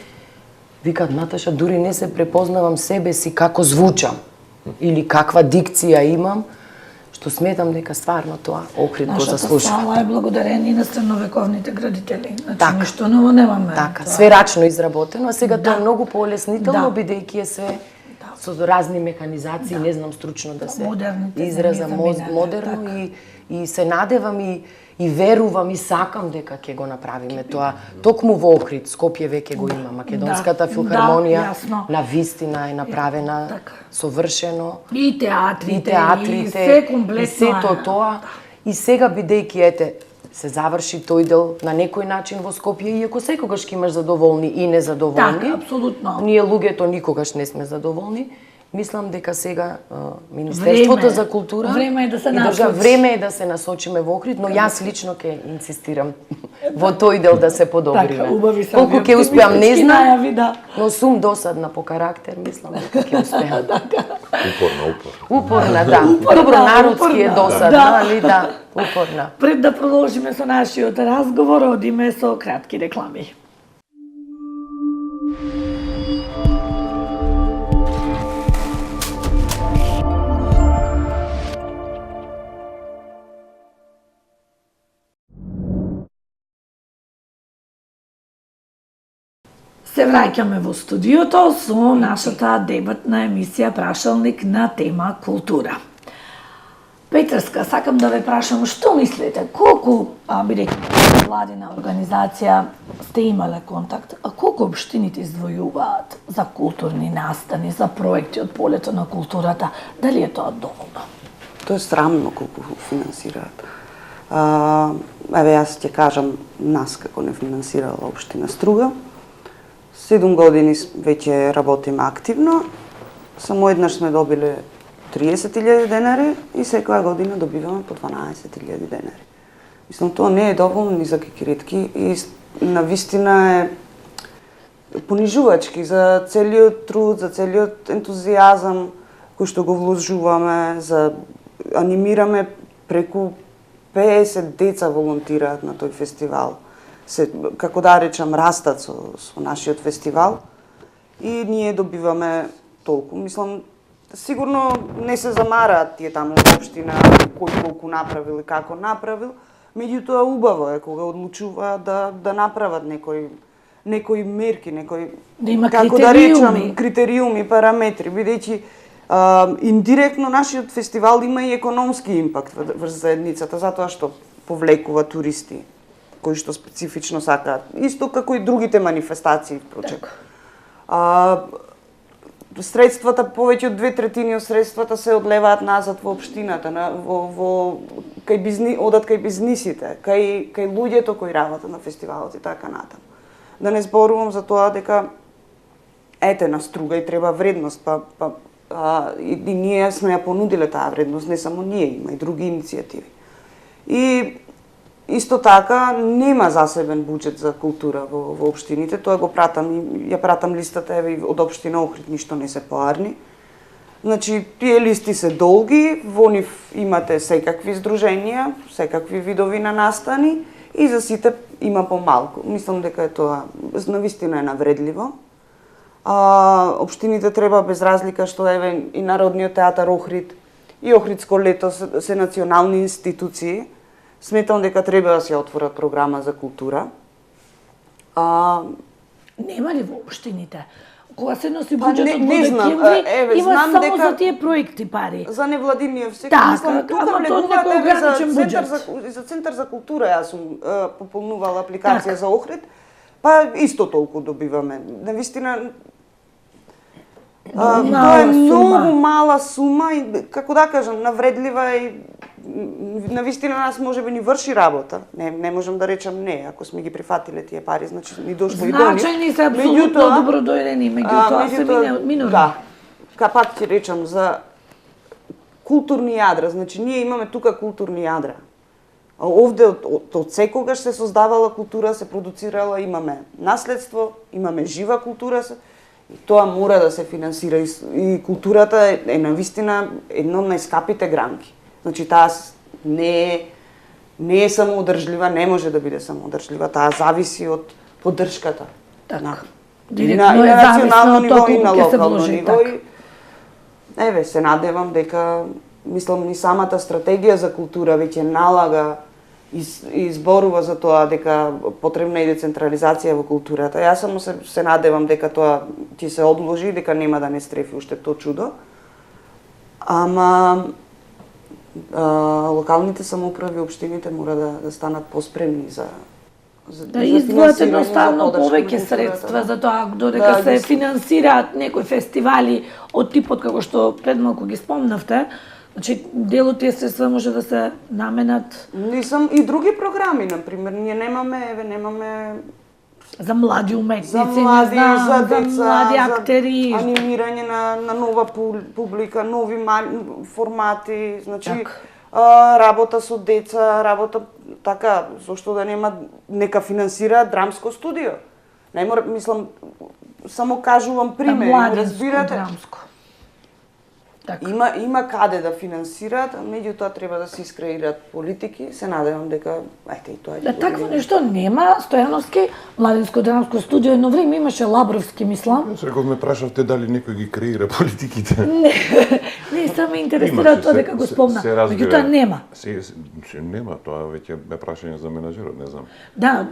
викаат: Наташа, дури не се препознавам себе си како звучам или каква дикција имам, што сметам дека стварно тоа Охрид го Нашата заслужува. сала е благодарение на средновековните градители. Значи Така. ништо ново немаме. Така, Тоа- сверачно изработено, а сега тоа е многу полеснително, Да. бидејќи е све со разни механизации, не знам стручно да се Модерните изразам, заминати, модерно, и се надевам и верувам и сакам дека ќе го направиме тоа. Токму во Охрид, Скопје веќе го има, Македонската Да, филхармонија јасно. на вистина е направена Така. совршено. И театрите, И театрите, и се комплетно. и сето е. тоа. И сега, бидејќи ете, се заврши тој дел на некој начин во Скопје, иако секогаш ќе имаш задоволни и незадоволни. Така, апсолутно. Ние луѓето никогаш не сме задоволни. Мислам дека сега Министерството Време е. за култура Време е да се и држава, насочи. време е да се насочиме во Охрид, но јас лично ќе инсистирам во тој дел да се подобриме. Така, убави се. Колку ќе успеам не оптимистички знам, најави, да. но сум досадна по карактер, мислам дека ќе успеам. Упорно. Упорна, да. Упорна, Добро, народски е упорна. досадна, Да. али да, упорна. Пред да продолжиме со нашиот разговор, одиме со кратки реклами. Се враќаме во студиото со нашата дебатна емисија Прашалник на тема култура. Петрска, сакам да ве прашам, што мислите, колку, бидејќи владина организација сте имале контакт, а колку општините издвојуваат за културни настани, за проекти од полето на културата, дали е тоа доволно? Тоа е срамно колку финансираат. Еве јас ќе кажам нас како не финансирала општина Струга. 7 години веќе работиме активно. Само еднаш сме добиле 30.000 денари и секоја година добиваме по 12.000 денари. Мислам, тоа не е доволно ни за кикиритки и навистина е понижувачки за целиот труд, за целиот ентузијазам кој што го вложуваме, за анимираме преку 50 деца волонтираат на тој фестивал. Како да речам, растат со нашиот фестивал и ние добиваме толку. Мислам, сигурно не се замараат тие таму во општина кој колку направил и како направил, меѓутоа убаво е кога одлучува да направат некои мерки, да има како да речам, критериуми, параметри, бидејќи индиректно нашиот фестивал има и економски импакт врз заедницата, затоа што повлекува туристи кои што специфично сакаат, исто како и другите манифестации, впрочем. Средствата, повеќе од 2/3 од средствата се одлеваат назад во општината, одат кај бизнисите, кај луѓето кои работат на фестивалот и така натаму. Да не зборувам за тоа дека ете на Струга и треба вредност, и ние сме ја понудиле таа вредност, не само ние, има и други иницијативи. И исто така нема засебен буџет за култура во општините, тоа го пратам, ја пратам листата еве од општина Охрид, ништо не се поарни. Значи, тие листи се долги, во нив имате секакви здруженија, секакви видови на настани и за сите има помалку. Мислам дека е тоа навистина е навредливо. Општините треба без разлика што еве и Народниот театар Охрид и Охридско лето се национални институции. Сметам дека треба да се отворат програма за култура. Нема ли во општините? Кога се носи буџетот во декември, има само за тие проекти пари. За невладиниот сектор, мислам, тука влегуваат за Центар за култура, јас сум пополнувала апликација за Охрид, па исто толку добиваме. Навистина, тоа е многу мала сума и, како да кажам, навредлива и навистина нас можеби ни врши работа. Не можам да речам не, ако сме ги прифатиле тие пари, значи ни дошло и до нив. Значајни се апсолутно добродојдени, меѓутоа се минорни. Да, пак ќе речам за културни јадра, значи ние имаме тука културни јадра. Овде од секогаш се создавала култура, се продуцирала, имаме наследство, имаме жива култура, и тоа мора да се финансира и културата е навистина едно од најскапите гранки. Значи таа не е самоодржлива, не може да биде самоодржлива, таа зависи од поддршката. Така. На национално ниво и на локално ниво. Еве, се надевам дека, мислам, ни самата стратегија за култура веќе налага и зборува за тоа дека потребна е децентрализација во културата. Јас само се надевам дека тоа ќе се одложи, дека нема да не стрефи уште тоа чудо. Ама локалните самоуправи, општините мора да станат поспремни за да издвојат едноставно повеќе средства за тоа, додека се финансираат некои фестивали од типот како што пред малку ги спомнавте. Значи, дел од тие средства може да се наменат... И други програми, например, ние немаме за млади уметници, за деца, за млади актери, за анимирање на нова публика, нови формати, значи работа со деца, работа така, зошто да нека финансираат драмско студио. Не мора, мислам, само кажувам пример, разбирате? Драмско. Така. Има каде да финансираат, а меѓутоа треба да се искреираат политики. Се надевам дека и тоа е. Такво нешто нема. Стојановски младинско драмско студио едно време имаше Лабровски, мислам. Сега ме прашавте дали некој ги креира политиките. Не, само ме интересира тоа дека го спомна. Меѓутоа нема. Нема, тоа веќе е прашање за менаџерот, не знам. Да,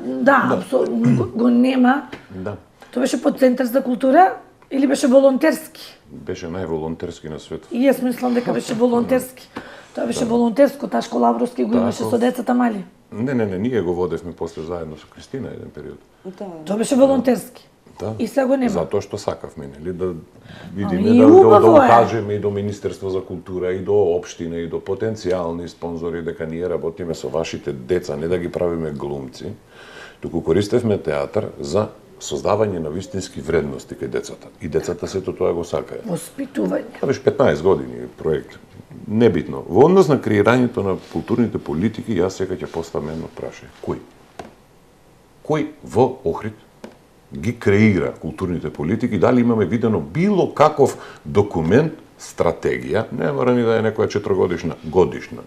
го нема. Да. Тоа беше под Центар за култура или беше волонтерски? Беше најволонтерски на светот. И јас мислам дека беше волонтерски. Тоа беше волонтерско, Ташко Лавровски го имаше со децата мали. Не, ние го водевме после заедно со Кристина еден период. Тоа беше волонтерски. Да. И сега го нема. Затоа што сакавме, нели, да видиме да окажеме и до Министерство за култура и до општина и до потенцијални спонзори дека ние работиме со вашите деца, не да ги правиме глумци, туку користевме театар за создавање на вистински вредности кај децата. И децата сето тоа го сакаат. Воспитување. Тоа беше 15 години проект. Небитно. Во однос на креирањето на културните политики, јас сега ќе поставам едно прашање. Кој? Кој во Охрид ги креира културните политики? Дали имаме видено било каков документ, стратегија, не мора ни да е некоја 4-годишна, годишна.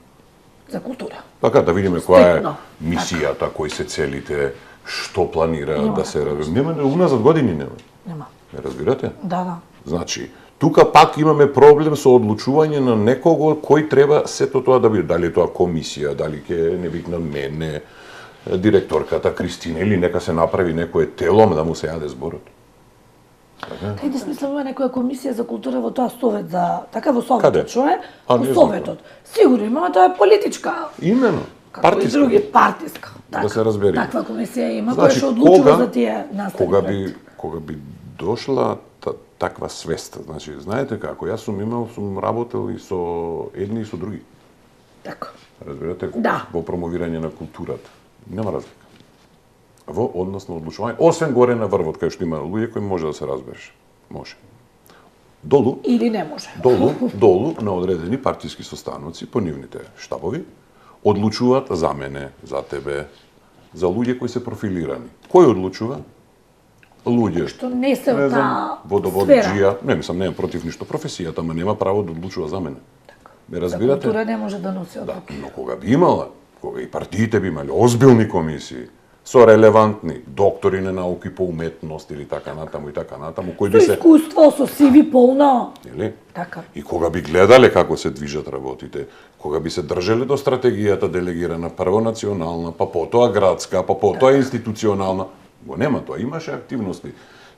За култура. Така, да видиме која е Стриктно. мисијата, кои се целите, што планира Нема да се развива. Нема, уназад години нема. Нема. Не разбирате? Да. Значи, тука пак имаме проблем со одлучување на некого кој треба сето тоа да биде. Дали е тоа комисија, дали ќе не битна мене, директорката Кристина, или нека се направи некое тело да му се јаде зборот. Така? Кај да смисламе некоја комисија за култура во тоа совет за така во Каде? советот, што е? А, Во не знам. советот. Сигурно има, тоа е политичка. Имено. Како и Партиска. други партиска. Да се разбериме. Таква комисија има Значи, која што одлучува кога- за тие настави. Кога би дошла таква свест, значи, знаете како, јас сум работел и со едни и со други. Така. Разбирате? Да. Во промовирање на културата. Нема разлика. Во однос на одлучување, освен горе на врвот, кај што има луѓе кои може да се разбереш. Може. Долу, Или не може. долу на одредени партиски состаноци по нивните штабови одлучуваат за мене, за тебе, за луѓе кои се профилирани. Кој одлучува? Луѓе Што не се не од знам, таа водоводжија, не мислам, немам против ништо професијата, ама нема право да одлучува за мене. Ме За разбирате? култура не може да носи Да, одлуки. но кога би имала, кога и партиите би имали озбилни комисии, со релевантни доктори на науки по уметност или така натаму и така натаму, кои би Со се, искуство, со CV полно. нели? Така. И кога би гледале како се движат работите, кога би се држеле до стратегијата делегирана прво национална, па потоа градска, па потоа институционална, го нема тоа, имаше активности.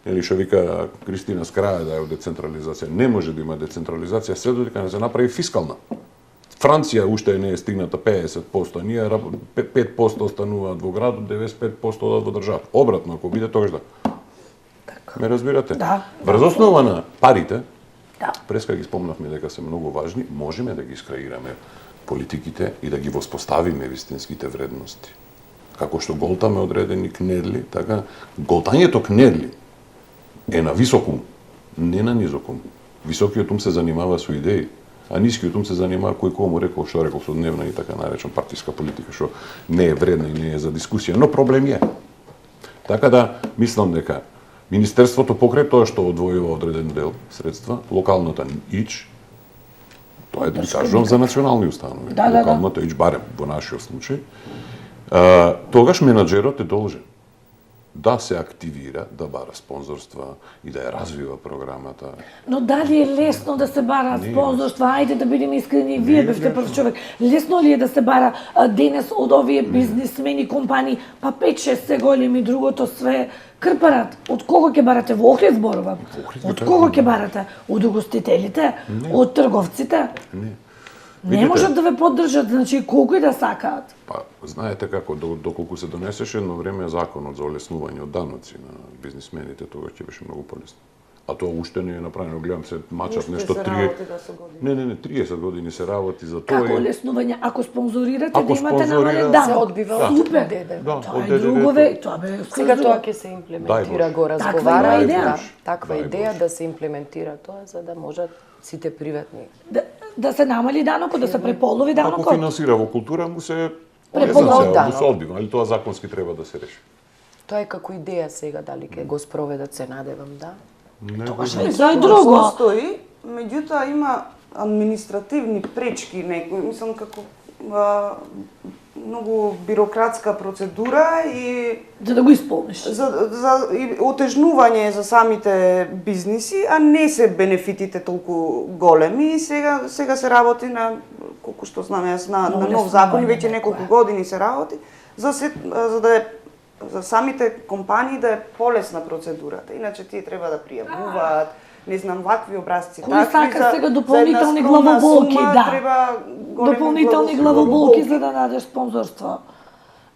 Нели што вика Кристина Скраја да е од децентрализација, не може да има децентрализација се додека не се направи фискална. Франција уште не е стигната 50%, ние 5% остануваат во градот, 95% одат во државата. Обратно, ако биде тогаш да. Така. Ме разбирате? Да. Врз основа на парите, Да. преска ги спомнавме дека се многу важни, можеме да ги искреираме политиките и да ги воспоставиме вистинските вредности. Како што голтаме одредени кнедли, така, голтањето кнедли е на високум, не на низокум. Високиот ум се занимава со идеи, а нискиот ум се занимава кој кому рекол што рекол со дневна и така наречен партиска политика, што не е вредна и не е за дискусија, но проблем е. Така да, мислам дека Министерството покрај тоа што одвојува одреден дел средства, локалната ИЧ, тоа е да кажувам за национални установи, Да, да, да. локалната ИЧ барем во нашиот случај, тогаш менаџерот е должен да се активира, да бара спонзорства и да ја развива програмата. Но дали е лесно да се бара Не е спонзорства? Ајде да бидеме искрени, вие бевте прв човек. Лесно ли е да се бара денес од овие бизнисмени, компании, па 5-6 се големи, другото све крпарат? Од кого ќе барате? Во Охрид зборувам. Охрид, Од така, кого не. ќе барате? Од угостителите? Од трговците? Не. Не Видите, можат да ве поддржат, значи колку и да сакаат. Па, знаете како, доколку се донесеше едно време законот за олеснување од даноци на бизнисмените, тогаш ќе беше многу полесно. А тоа уште не е направено, гледам се мачат Уште нешто се 3. работи да се години. Не, 30 години се работи за тоа. Како и- олеснување? Ако спонзорирате Ако да имате намален спонзорира- данок. Се одбива Да. од Супер. ДДВ. Да, Тоа од е ДДВ-то. другове, тоа бе Сега скроз тоа друго. ќе се Дај имплементира, Боже. го Таква разговараат, има идеја. да, таква Дај идеја Боже. да се имплементира тоа за да можат сите приватни. Да се намали данокот, да се преполови Ако данокот. финансира во култура, му се не Преполова знам, данок. му се одбива, али тоа законски треба да се реши. Тоа е како идеја сега, дали ќе го спроведат, се надевам, да. Не го Тогаш знам. не за Законот друго. постои, меѓутоа има административни пречки некои, мислам како многу бирократска процедура и За да го исполниш. за и отежнување за самите бизниси, а не се бенефитите толку големи и сега се работи на колку што знам јас на нов закон, и веќе неколку години се работи за да е за самите компании да е полесна процедурата. Иначе тие треба да пријавуваат, не знам, вакви образци, Кој сака за- сега за дополнителни една скромна главоболки, сума да. Треба големи Дополнителни главоболки за да најдеш спонзорство.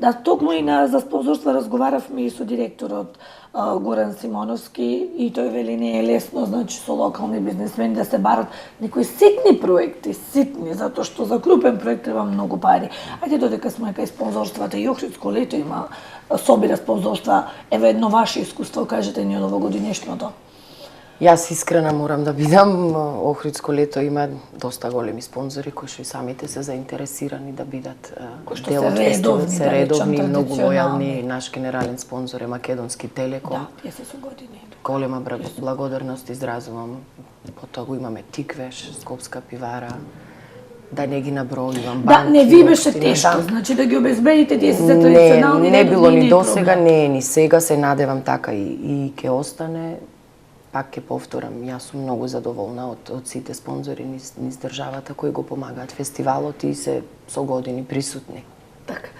Да, токму и за спонзорство разговаравме и со директорот Горан Симоновски и тој вели не е лесно, значи со локални бизнисмени да се барат некои ситни проекти, ситни, затоа што за крупен проект треба многу пари. Ајде додека сме кај спонзорствата, и Охридско лето има собира спонзорства, еве едно ваше искуство, кажете ни од овогодинешното. Јас искрена морам да бидам, Охридско лето има доста големи спонзори кои што и самите се заинтересирани да бидат дел од фестивалот, се редовни, многу лојални. Наш генерален спонзор е Македонски Телеком. Да, 10 години. Голема благодарност изразувам. Потоа го имаме Тиквеш, Скопска пивара, да не ги набројувам. Да, не ви беше тешко, значи да ги обезбедите тие се традиционални. Не било ни досега, не е ни сега, се надевам така и ќе остане. Пак ќе повторам, јас сум многу задоволна од сите спонзори низ државата кои го помагаат фестивалот и се со години присутни. Така.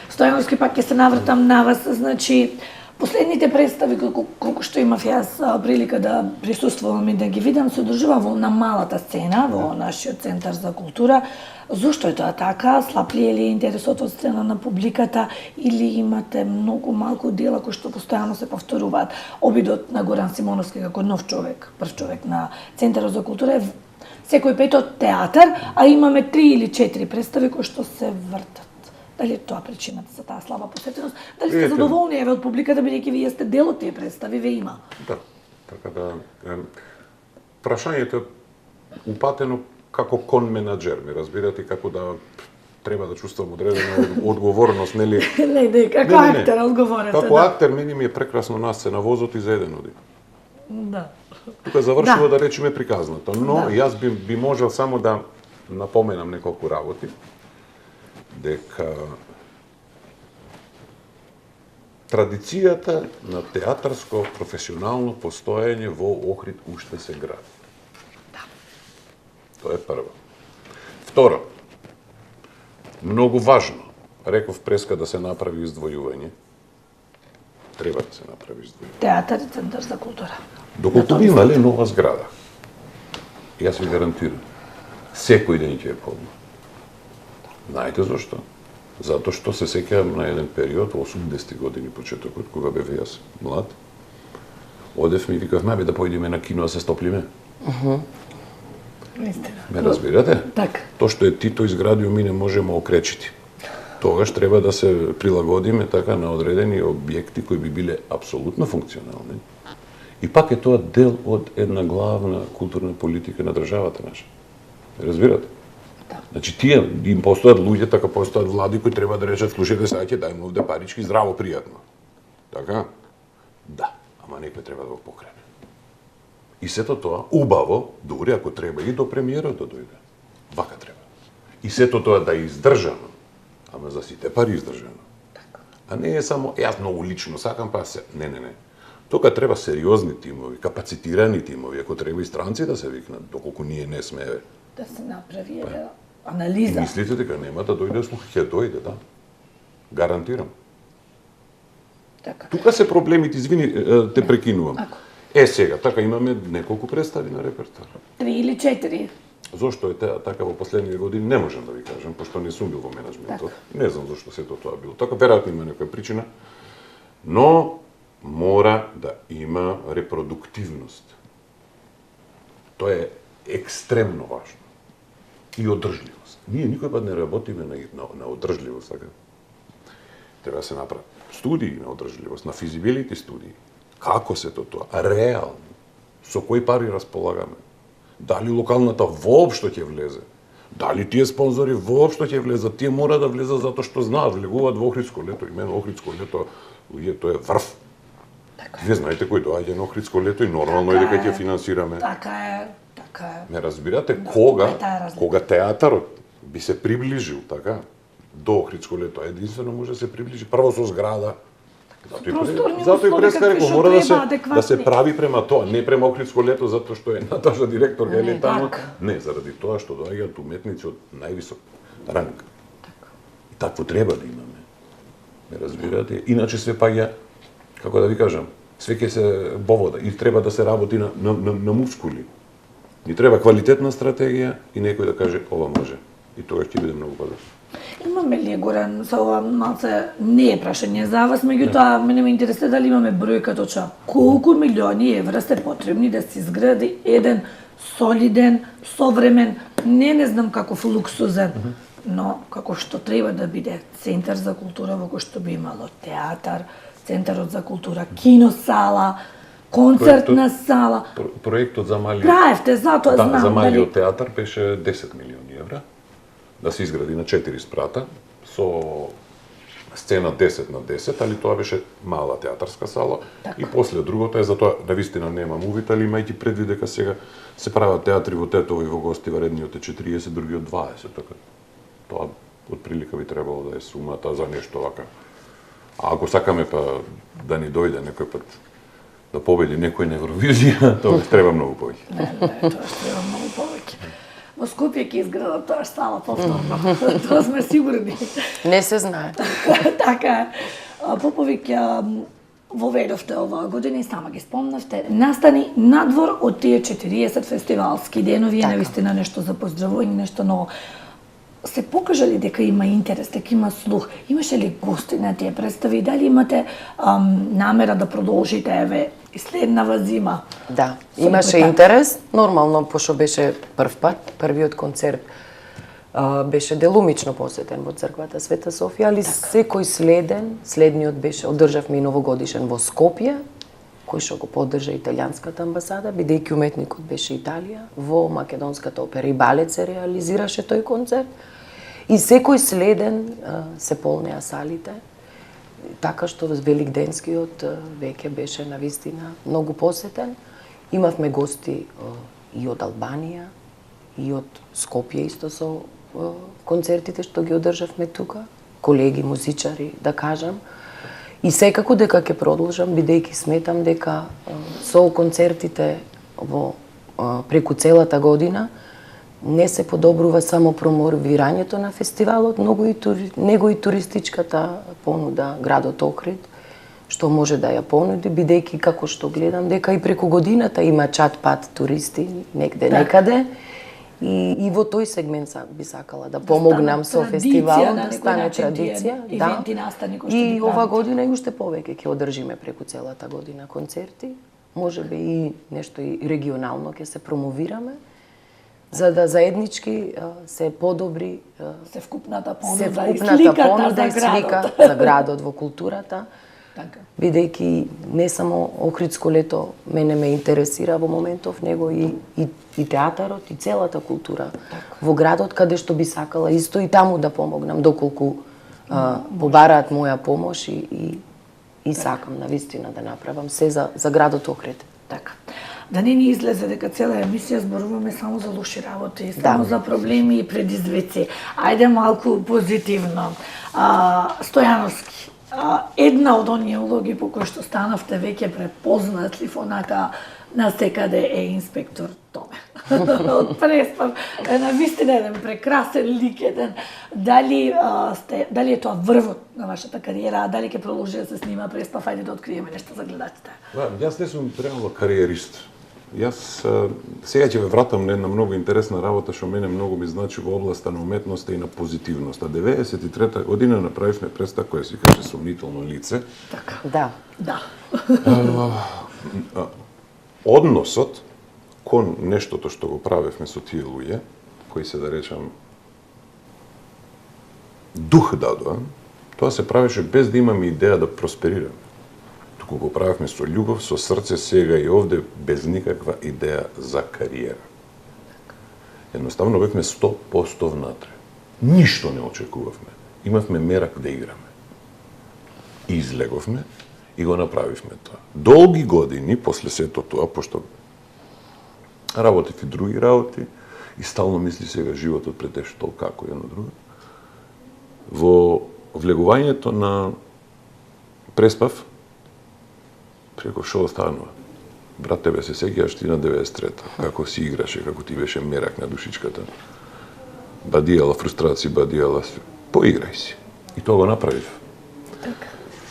Стојановски, пак ќе се навратам на вас, значи последните представи колку што имав јас прилика да присуствувам и да ги видам, се одржува на малата сцена во нашиот центар за култура. Зошто е тоа така? Слаб ли е интересот од страна на публиката или имате многу малку дела кои што постојано се повторуваат? Обидот на Горан Симоновски како нов човек, прв човек на Центарот за култура е секој петот театар, а имаме 3 или 4 представи кои што се вртат. Дали е тоа причината за таа слаба посетеност? Дали сте задоволни еве од публиката, бидејќи вие сте дел од тие представи, ве има? Да, така да... Прашањето е упатено како кон менаџер, ми разбирате, како да треба да чувствам одредена одговорност, нели? Не, како актер одговорете, како актер, мене ми е прекрасно на сцена возот и за еден оди. Да. Тука завршува да речеме приказната, но јас би можел само да напоменам неколку работи, дека традицијата на театарско професионално постоење во Охрид уште се гради. Тоа е прво. Второ, многу важно, реков преска да се направи издвојување. Треба да се направи издвојување. Театар и Центар за култура. Доколку би имале нова зграда, јас ви гарантирам, секој ден ќе е полно. Знаете зашто? Затоа што се сеќавам на еден период во 80-ти години почетокот, кога бев јас млад, одевме и викавме да појдеме на кино да се стоплиме. Ме разбирате? Така. Тоа што е Тито изградио, ми не можеме окречити. Тогаш треба да се прилагодиме така на одредени објекти кои би биле апсолутно функционални. И пак е тоа дел од една главна културна политика на државата наша. Разбирате? Значи тие им постојат луѓе, така постојат влади кои треба да речат, слушајте сега ќе дајме овде парички, здраво, пријатно. Така? Да, ама некој треба да го покрене. И сето тоа убаво, дури ако треба и до премиерот да дојде. Вака треба. И сето тоа да е издржано, ама за сите пари издржано. А не е само јас многу лично сакам па се. Не. Тока треба сериозни тимови, капацитирани тимови, ако треба и странци да се викнат, доколку ние не сме. Да се направи анализа. И мислите дека нема да дојде слух, ќе дојде, да. Гарантирам. Така. Тука се проблемите, извини, те прекинувам. Ако. Сега, така имаме неколку представи на репертоар. 3 или 4. Зошто е така во последните години, не можам да ви кажам, пошто не сум бил во менеджментот. Не знам зошто сето тоа било. Така, веројатно има некоја причина, но мора да има репродуктивност. Тоа е екстремно важно. И одржливост. Ние никој пат не работиме на одржливост, така? Треба да се направи студии на одржливост, на физибилити студии. Како се тоа? Реално. Со кои пари располагаме? Дали локалната воопшто ќе влезе? Дали тие спонзори воопшто ќе влезат? Тие мора да влезат затоа што знаат, влегуваат во Охридско лето. И мене Охридско лето, тоа е врв. Вие знаете кој доаѓа на Охридско лето и нормално е дека ќе финансираме. Така е. Ме разбирате, кога театарот би се приближил, така, до Охридско лето, единствено може да се приближи прво со зграда. Затоа и преска рекол, мора да се прави према тоа, не према Охридско лето, затоа што е Наташа директор или таму. Не, заради тоа што доаѓаат уметници од највисок ранг. И такво треба да имаме. Ме разбирате? Иначе све паѓа, како да ви кажам, све ќе се бовода и треба да се работи на мускули. Ни треба квалитетна стратегија и некој да каже ова може. И тоа ќе биде многу подобро. Имаме ли Горан, со ова малце не е прашање за вас, меѓутоа мене ме интересира дали имаме бројка точна. Колку милиони евра се потребни да се изгради еден солиден, современ, не знам каков луксузен, но како што треба да биде центар за култура во кој што би имало театар, центарот за култура, киносала, концертна сала. Проектот за малиот... Правевте, затоа да, знам. за малиот театар беше 10 милиони евра, да се изгради на 4 спрата, со сцена 10 на 10, али тоа беше мала театарска сала. Така. И после другото е, затоа навистина немам увид, али имајќи предвид дека сега се прават театри во Тетово и во Гостива, едниот е 40, другиот 20, така тоа отприлика би требало да е сумата за нешто вака. А ако сакаме па да ни дојде некој пат да победи некој на Евровизија, тоа треба многу повеќе. Не, тоа што треба многу повеќе. Во Скопје ќе изградат тоа сала повторно. Тоа сме сигурни. Не се знае. Така е. Поповиќ, воведовте оваа година и сама ги спомнавте, настани надвор од тие 40 фестивалски денови, е навистина нешто за поздравување, нешто ново. Се покажа ли дека има интерес, дека има слух? Имаше ли гости на тие представи? Дали имате намера да продолжите, еве, и следнава зима? Да, имаше интерес, нормално, пошто беше прв пат, првиот концерт беше делумично посетен во црквата Света Софија, али секој следниот беше, одржавме и новогодишен во Скопје, кој што го поддржа италијанската амбасада, бидејќи уметникот беше Италија, во Македонската опера и балет се реализираше тој концерт, и секој следен се полнеа салите, така што Великденскиот веќе беше навистина многу посетен. Имавме гости и од Албанија, и од Скопје исто со концертите што ги одржавме тука, колеги музичари, да кажам. И секако дека ќе продолжам, бидејќи сметам дека со концертите во преку целата година не се подобрува само промовирањето на фестивалот, него и туристичката понуда градот Охрид, што може да ја понуди, бидејќи како што гледам дека и преку годината има чат-пат туристи некаде. И во тој сегмент би сакала да помогнам со фестивалот, да стане традиција, да. И ова година и уште повеќе ќе одржиме преку целата година концерти, можеби и нешто и регионално ќе се промовираме, за да заеднички се подобри севкупната понуда и слика за градот во културата. Така. Бидејќи не само Охридско лето мене ме интересира во моментов, него и театарот и целата култура во градот, каде што би сакала исто и таму да помогнам, доколку побараат моја помош и сакам навистина да направам се за градот Охрид. Така. Да не ни излезе дека цела емисија зборуваме само за лоши работи, само за проблеми и предизвици. Ајде малку позитивно. Стојановски, една од оние улоги по кои што станавте веќе препознатлив, онака насекаде е инспектор Томе. Од Преспав, навистина еден прекрасен лик, еден. Дали е тоа врвот на вашата кариера, дали ќе продолжи да се снима Преспав, ајде да откриеме нешто за гледачите. Јас не сум реално кариерист. Јас сега ќе ве вратам на една многу интересна работа што мене многу ми значи во областа на уметноста и на позитивноста. 93-та година направивме представа која се каже Сомнително лице. Така. Да. Односот кон нештото што го правевме со тие луѓе, кои се да речам дух дадоа, тоа се правеше без да имаме идеја да просперираме. Туку го правевме со љубов, со срце, сега и овде, без никаква идеја за кариера. Едноставно бевме 100% внатре. Ништо не очекувавме. Имавме мерак да играме. И излеговме и го направивме тоа. Долги години, после сето тоа, пошто работев и други работи, и стално мисли сега животот претештол како едно друго, во влегувањето на Преспав, реков шо останува. Брат, тебе се сеќаваш ти на 93-та, како си играше, како ти беше мерак на душичката. Бадијала фрустрација, бадијала поиграј си. И тоа го направив. Така.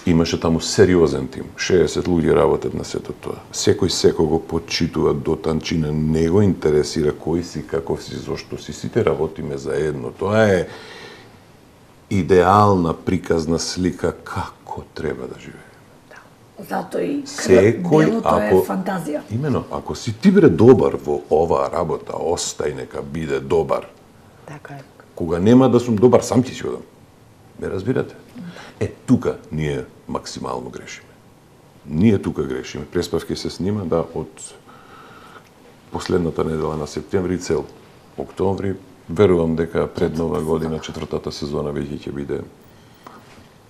Имаше таму сериозен тим, 60 луѓе работат на сето тоа. Секој секого почитува до танчина, не го интересира кој си, каков си, зошто си, сите работиме заедно. Тоа е идеална приказна слика како треба да живее. Зато и Секој, делото е фантазија. Имено, ако си ти бре добар во оваа работа, остај нека биде добар. Така е. Кога нема да сум добар, сам ќе си одам. Ме разбирате? Тука ние максимално грешиме. Ние тука грешиме. Преспав ќе се снима од последната недела на септември цел октомври. Верувам дека пред нова година, 4-тата сезона веќе ќе биде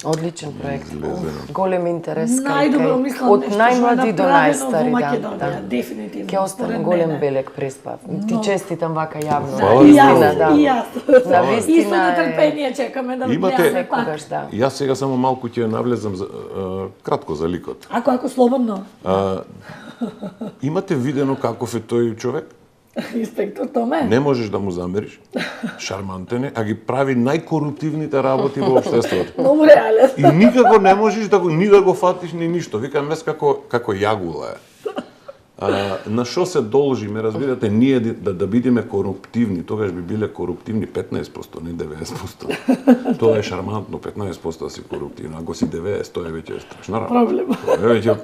Одличен проект. излезено. Голем интерес Најдобро мислам од нешто што е најмлади до направено во најстари, Македонија, дефинитивно. Ќе остане според голем мене. белег преспав. Ти честитам вака јавно. Фала И ви јас, много. да. и јас. Да, И вистина со е- нетрпение чекаме да Имате- гледаме пак. Секогаш, да. Јас сега само малку ќе навлезам кратко за ликот. Ако слободно. Имате видено каков е тој човек? Инспектор Томе. Не можеш да му замериш. Шармантен е, а ги прави најкоруптивните работи во општеството. Многу реален. И никако не можеш ни да го фатиш ни ништо. Викам мес како јагула е. На што се должи, ме разбирате, ние да бидеме коруптивни, тогаш би биле коруптивни 15%, не 90%. Тоа е шармантно, 15% да си коруптивно. Ако си 90%, тоа е веќе страшна работа. Проблем. Тоа е веќе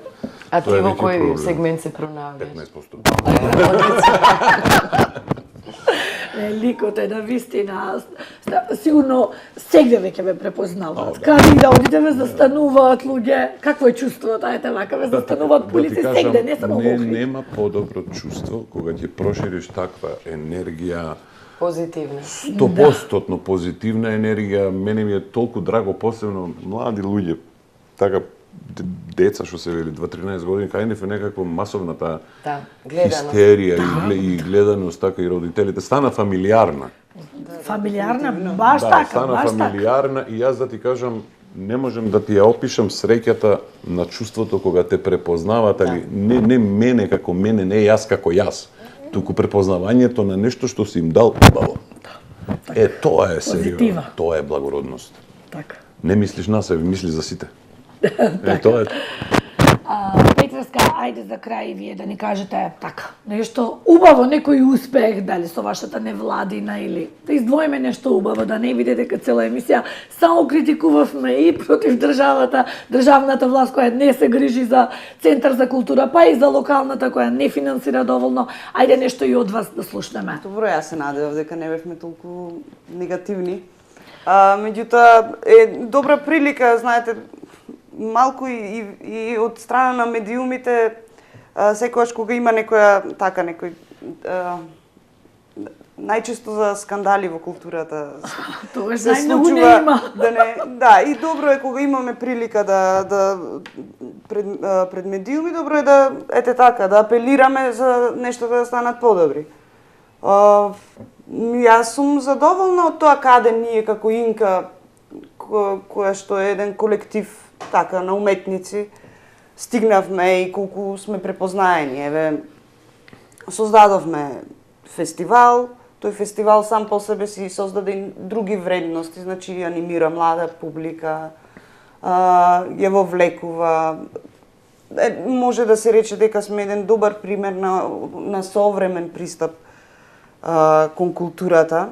А тоа ти е во веќе кој проблем. сегмент се пронаоѓаш? 15%. Ликот е на вистина. Сигурно сегде веќе ве препознаваат. Каде и да одите застануваат луѓе. Какво е чувството? Ајте вака ве застануваат полици сегде, не само во Охрид. Нема подобро чувство кога ќе прошириш таква енергија, Позитивно. 100% позитивна енергија. Мене ми е толку драго, посебно млади луѓе, така деца што се вели 2-13 години, кај нив е некаква масовната Да, гледаност. хистерија и гледаност, така и родителите стана фамилиарна. Фамилиарна, баш Да, така, стана баш така. фамилиарна и јас да ти кажам, не можем да ти ја опишам среќата на чувството кога те препознават, али не мене како мене, не јас како јас, туку препознавањето на нешто што си им дал убаво. Тоа е сериозно, Позитива. тоа е благородност. Така. Не мислиш на себе, мислиш за сите. Тоа е. Петреска, ајде за крај вие да ни кажете така, нешто убаво, некој успех, дали со вашата невладина или да издвоиме нешто убаво, да не видите дека цела емисија само критикувавме и против државата, државната власт која не се грижи за Центар за култура, па и за локалната која не финансира доволно. Ајде нешто и од вас да слушнеме. Добро, јас се надевав дека не бевме толку негативни. Меѓутоа, е добра прилика, знаете, малку и од страна на медиумите, секогаш кога има некој најчесто за скандали во културата. Тоа се најмногу не случува има. Да, и добро е кога имаме прилика да пред медиуми, добро е да да апелираме за нешто да станат подобри. Јас сум задоволна од тоа каде ние како Инка, која што е еден колектив така на уметници, стигнавме и колку сме препознаени. Еве, создадовме фестивал, тој фестивал сам по себе си создаде и други вредности, значи анимира млада публика, ја вовлекува. Може да се рече дека сме еден добар пример на современ пристап кон културата.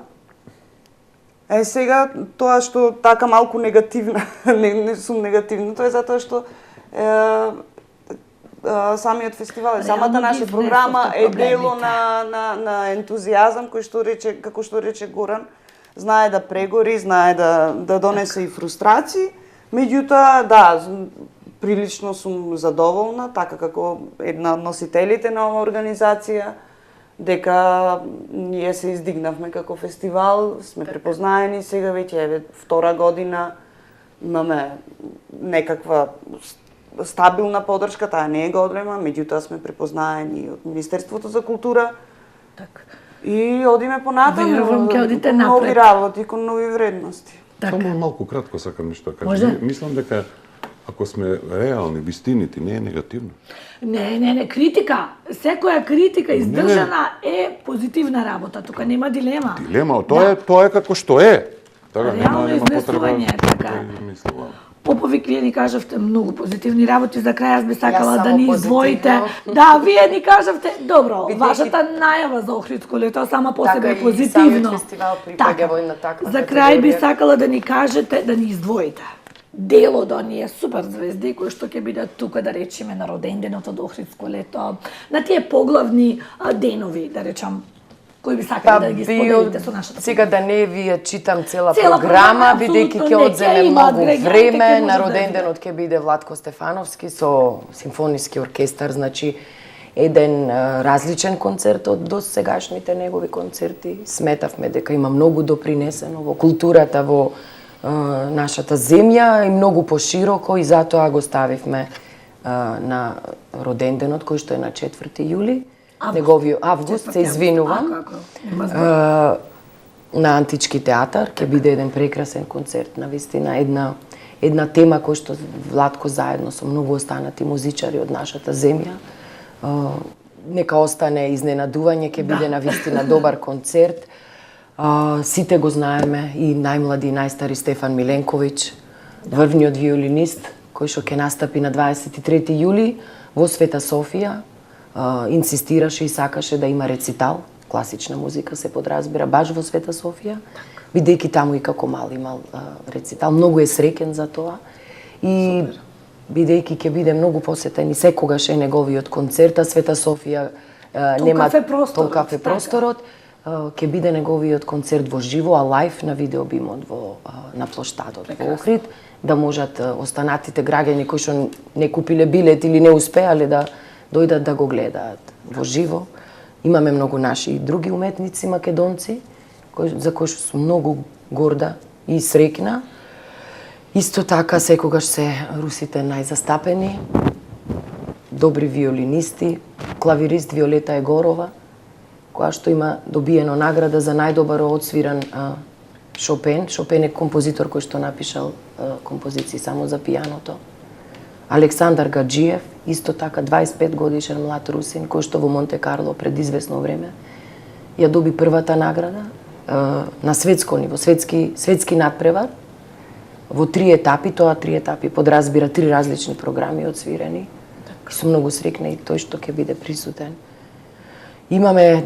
Сега, тоа што така малку негативна, не сум негативна, тоа е затоа што самиот фестивал, самата наша програма е дело на ентузијазам кој што рече, како што рече Горан, знае да прегори, знае да донесе и фрустрации, меѓутоа, да, прилично сум задоволна, така како една од носителите на оваа организација, дека ние се издигнавме како фестивал, сме препознаени, сега веќе втора година имаме некаква стабилна поддршка, таа не е голема, меѓутоа сме препознаени од Министерството за култура. Така. И одиме понатаму, Верувам ќе одите кон нови напред. работи, кон нови вредности. Само малку кратко сакам нешто да кажам. Може? Мислам дека ако сме реални, вистинити, не е негативно. Не, критика. Секоја критика издржана е позитивна работа, тука нема дилема. Дилема, тоа е како што е. Така Реално нема потреба изнесување, така. да измислувам. Поповик, вие ни кажавте многу позитивни работи, за крај аз би сакала Јас да само ни издвоите. Да, вие ни кажавте, добро, Бидејќи- вашата најава за Охридско лето сама по себе е Така и позитивно. самиот фестивал припаѓа во една таква За крај би категорија. сакала да ни кажете, да ни издвоите дел од оние супер звезди кои што ќе бидат тука, да речеме, на роденденот од Охридско лето, на тие поглавни денови, да речам, кои би сакали да ги споделите со нашата сега да не ви ја читам цела Цела програма, програма, бидејќи апсолутно ќе не, одземе ќе има многу агрегати, ќе време. може На да роденденот ќе биде Владко Стефановски со симфониски оркестар, значи еден различен концерт од досегашните негови концерти. Сметавме дека има многу допринесено во културата во нашата земја и многу пошироко, и затоа го ставивме на роденденот кој што е на 4 јули. Август, се извинувам. На Антички театар ќе биде еден прекрасен концерт, на вистина една тема која што Владко заедно со многу останати музичари од нашата земја. Нека остане изненадување, ќе биде на вистина добар концерт. Сите го знаеме, и најмлади и најстари Стефан Миленковиќ, врвниот виолинист, кој што ќе настапи на 23 јули во Света Софија. Инсистираше и сакаше да има рецитал, класична музика се подразбира, баш во Света Софија, бидејќи таму и како мал имал рецитал. Многу е среќен за тоа и бидејќи ќе биде многу посетен и секогаш е неговиот концерт, а Света Софија нема толкав е просторот, ќе биде неговиот концерт во живо, а лајф на видеобимот на плоштадот во Охрид, да можат останатите граѓани кои што не купиле билет или не успеале да дојдат да го гледаат во живо. Имаме многу наши и други уметници македонци, за кои што сум многу горда и среќна. Исто така, секогаш се русите најзастапени, добри виолинисти, клавирист Виолета Егорова, која што има добиено награда за најдобар одсвиран Шопен. Шопен е композитор кој што напишал композиции само за пијаното. Александар Гаджиев, исто така 25 годишен млад русин, кој што во Монте Карло пред известно време ја доби првата награда на светско ниво, светски надпревар во 3 етапи, тоа 3 етапи подразбира 3 различни програми одсвирени. Сум многу среќна и тој што ќе биде присутен. Имаме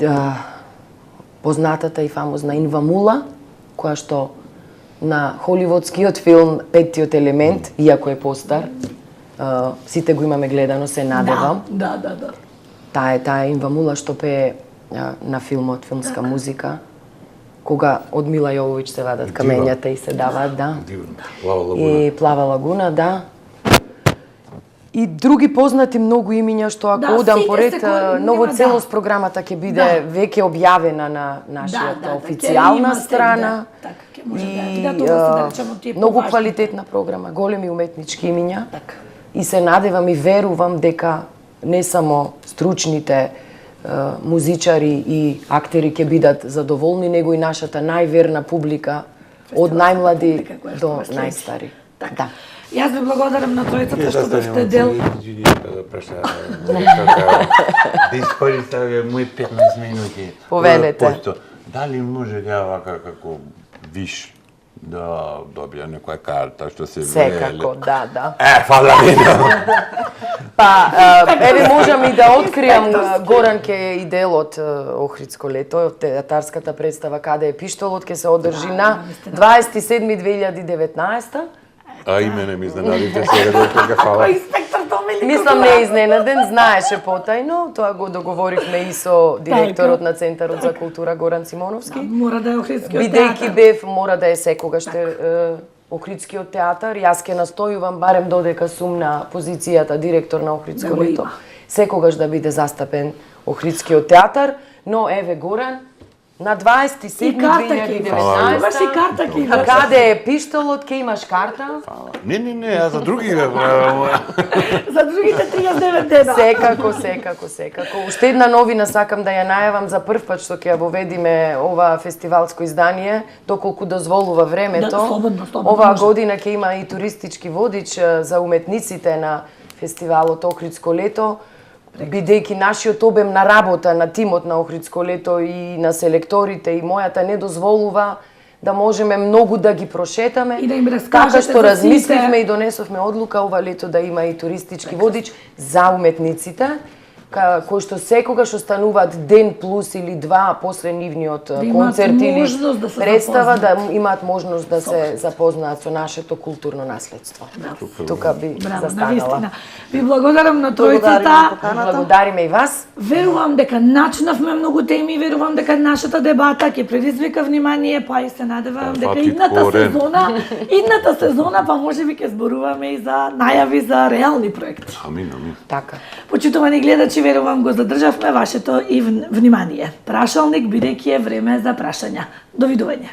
познатата и фамозна Инва Мула, која што на холивудскиот филм Петтиот елемент, иако е постар, сите го имаме гледано, се надевам. Да. Таа е Инва Мула што пее на филмот, филмска музика, кога од Мила Јововиќ се вадат камењата и се даваат, да. Плава лагуна. И Плава лагуна, да. И други познати многу имиња што ако одам поред, новоцелост програмата ќе биде веќе објавена на нашата официјална страна. И многу квалитетна програма, големи уметнички имиња. И се надевам и верувам дека не само стручните музичари и актери ќе бидат задоволни, него и нашата најверна публика, од најмлади до најстари. Да. Јас ви благодарам на тројцата што бевте дел. Да искористам мои 15 минути. Повелете. Дали може да вака како виш да добија некоја карта што се Секако, да. фала ми. Па, еве можам и да откриам, Горан ќе и дел од Охридско лето, театарската представа Каде е пиштолот, ќе се одржи на 27.2019. А и мене ми изненадите сега дека фала. Инспектор Домелико. Мислам не е изненаден, знаеше потајно, тоа го договоривме и со директорот на Центарот за култура Горан Симоновски. Мора да е Охридскиот Бидејќи бев, мора да е секогаш Охридскиот театар, јас ќе настојувам барем додека сум на позицијата директор на Охридско Да лето, има. секогаш да биде застапен Охридскиот театар, но еве Горан, на 27.2019. Имаш и карта ќе А имаш. каде е пиштолот, ќе имаш карта? Не, а за други За другите 39 дена. Секако. Уште една новина сакам да ја најавам за прв пат што ќе ја воведиме ова фестивалско издание, доколку дозволува времето. Да, слободно, Оваа може. година ќе има и туристички водич за уметниците на фестивалот Охридско лето, бидејќи нашиот обем на работа на тимот на Охридско лето и на селекторите и мојата не дозволува да можеме многу да ги прошетаме. И да им Така раскажете што за размисливме сите. и донесовме одлука ова лето да има и туристички водич за уметниците, кои што секогаш остануваат ден плюс или два после нивниот имаат концерт или можност да се представа, да запознаат. имаат можност да се запознаат со нашето културно наследство. Тука би Браво, застанала. навистина. Ви благодарам на Благодариме тројцата. на поканата. Благодариме и вас. Верувам дека начнавме многу теми, верувам дека нашата дебата ќе предизвика внимание, па и се надевам дека фати идната сезона па можеби ќе зборуваме и за најави за реални проекти. Амин, амин. Така. Почитувани гледачи, верувам го задржавме вашето и внимание. Прашалник бидејќи е време за прашања. Довидување.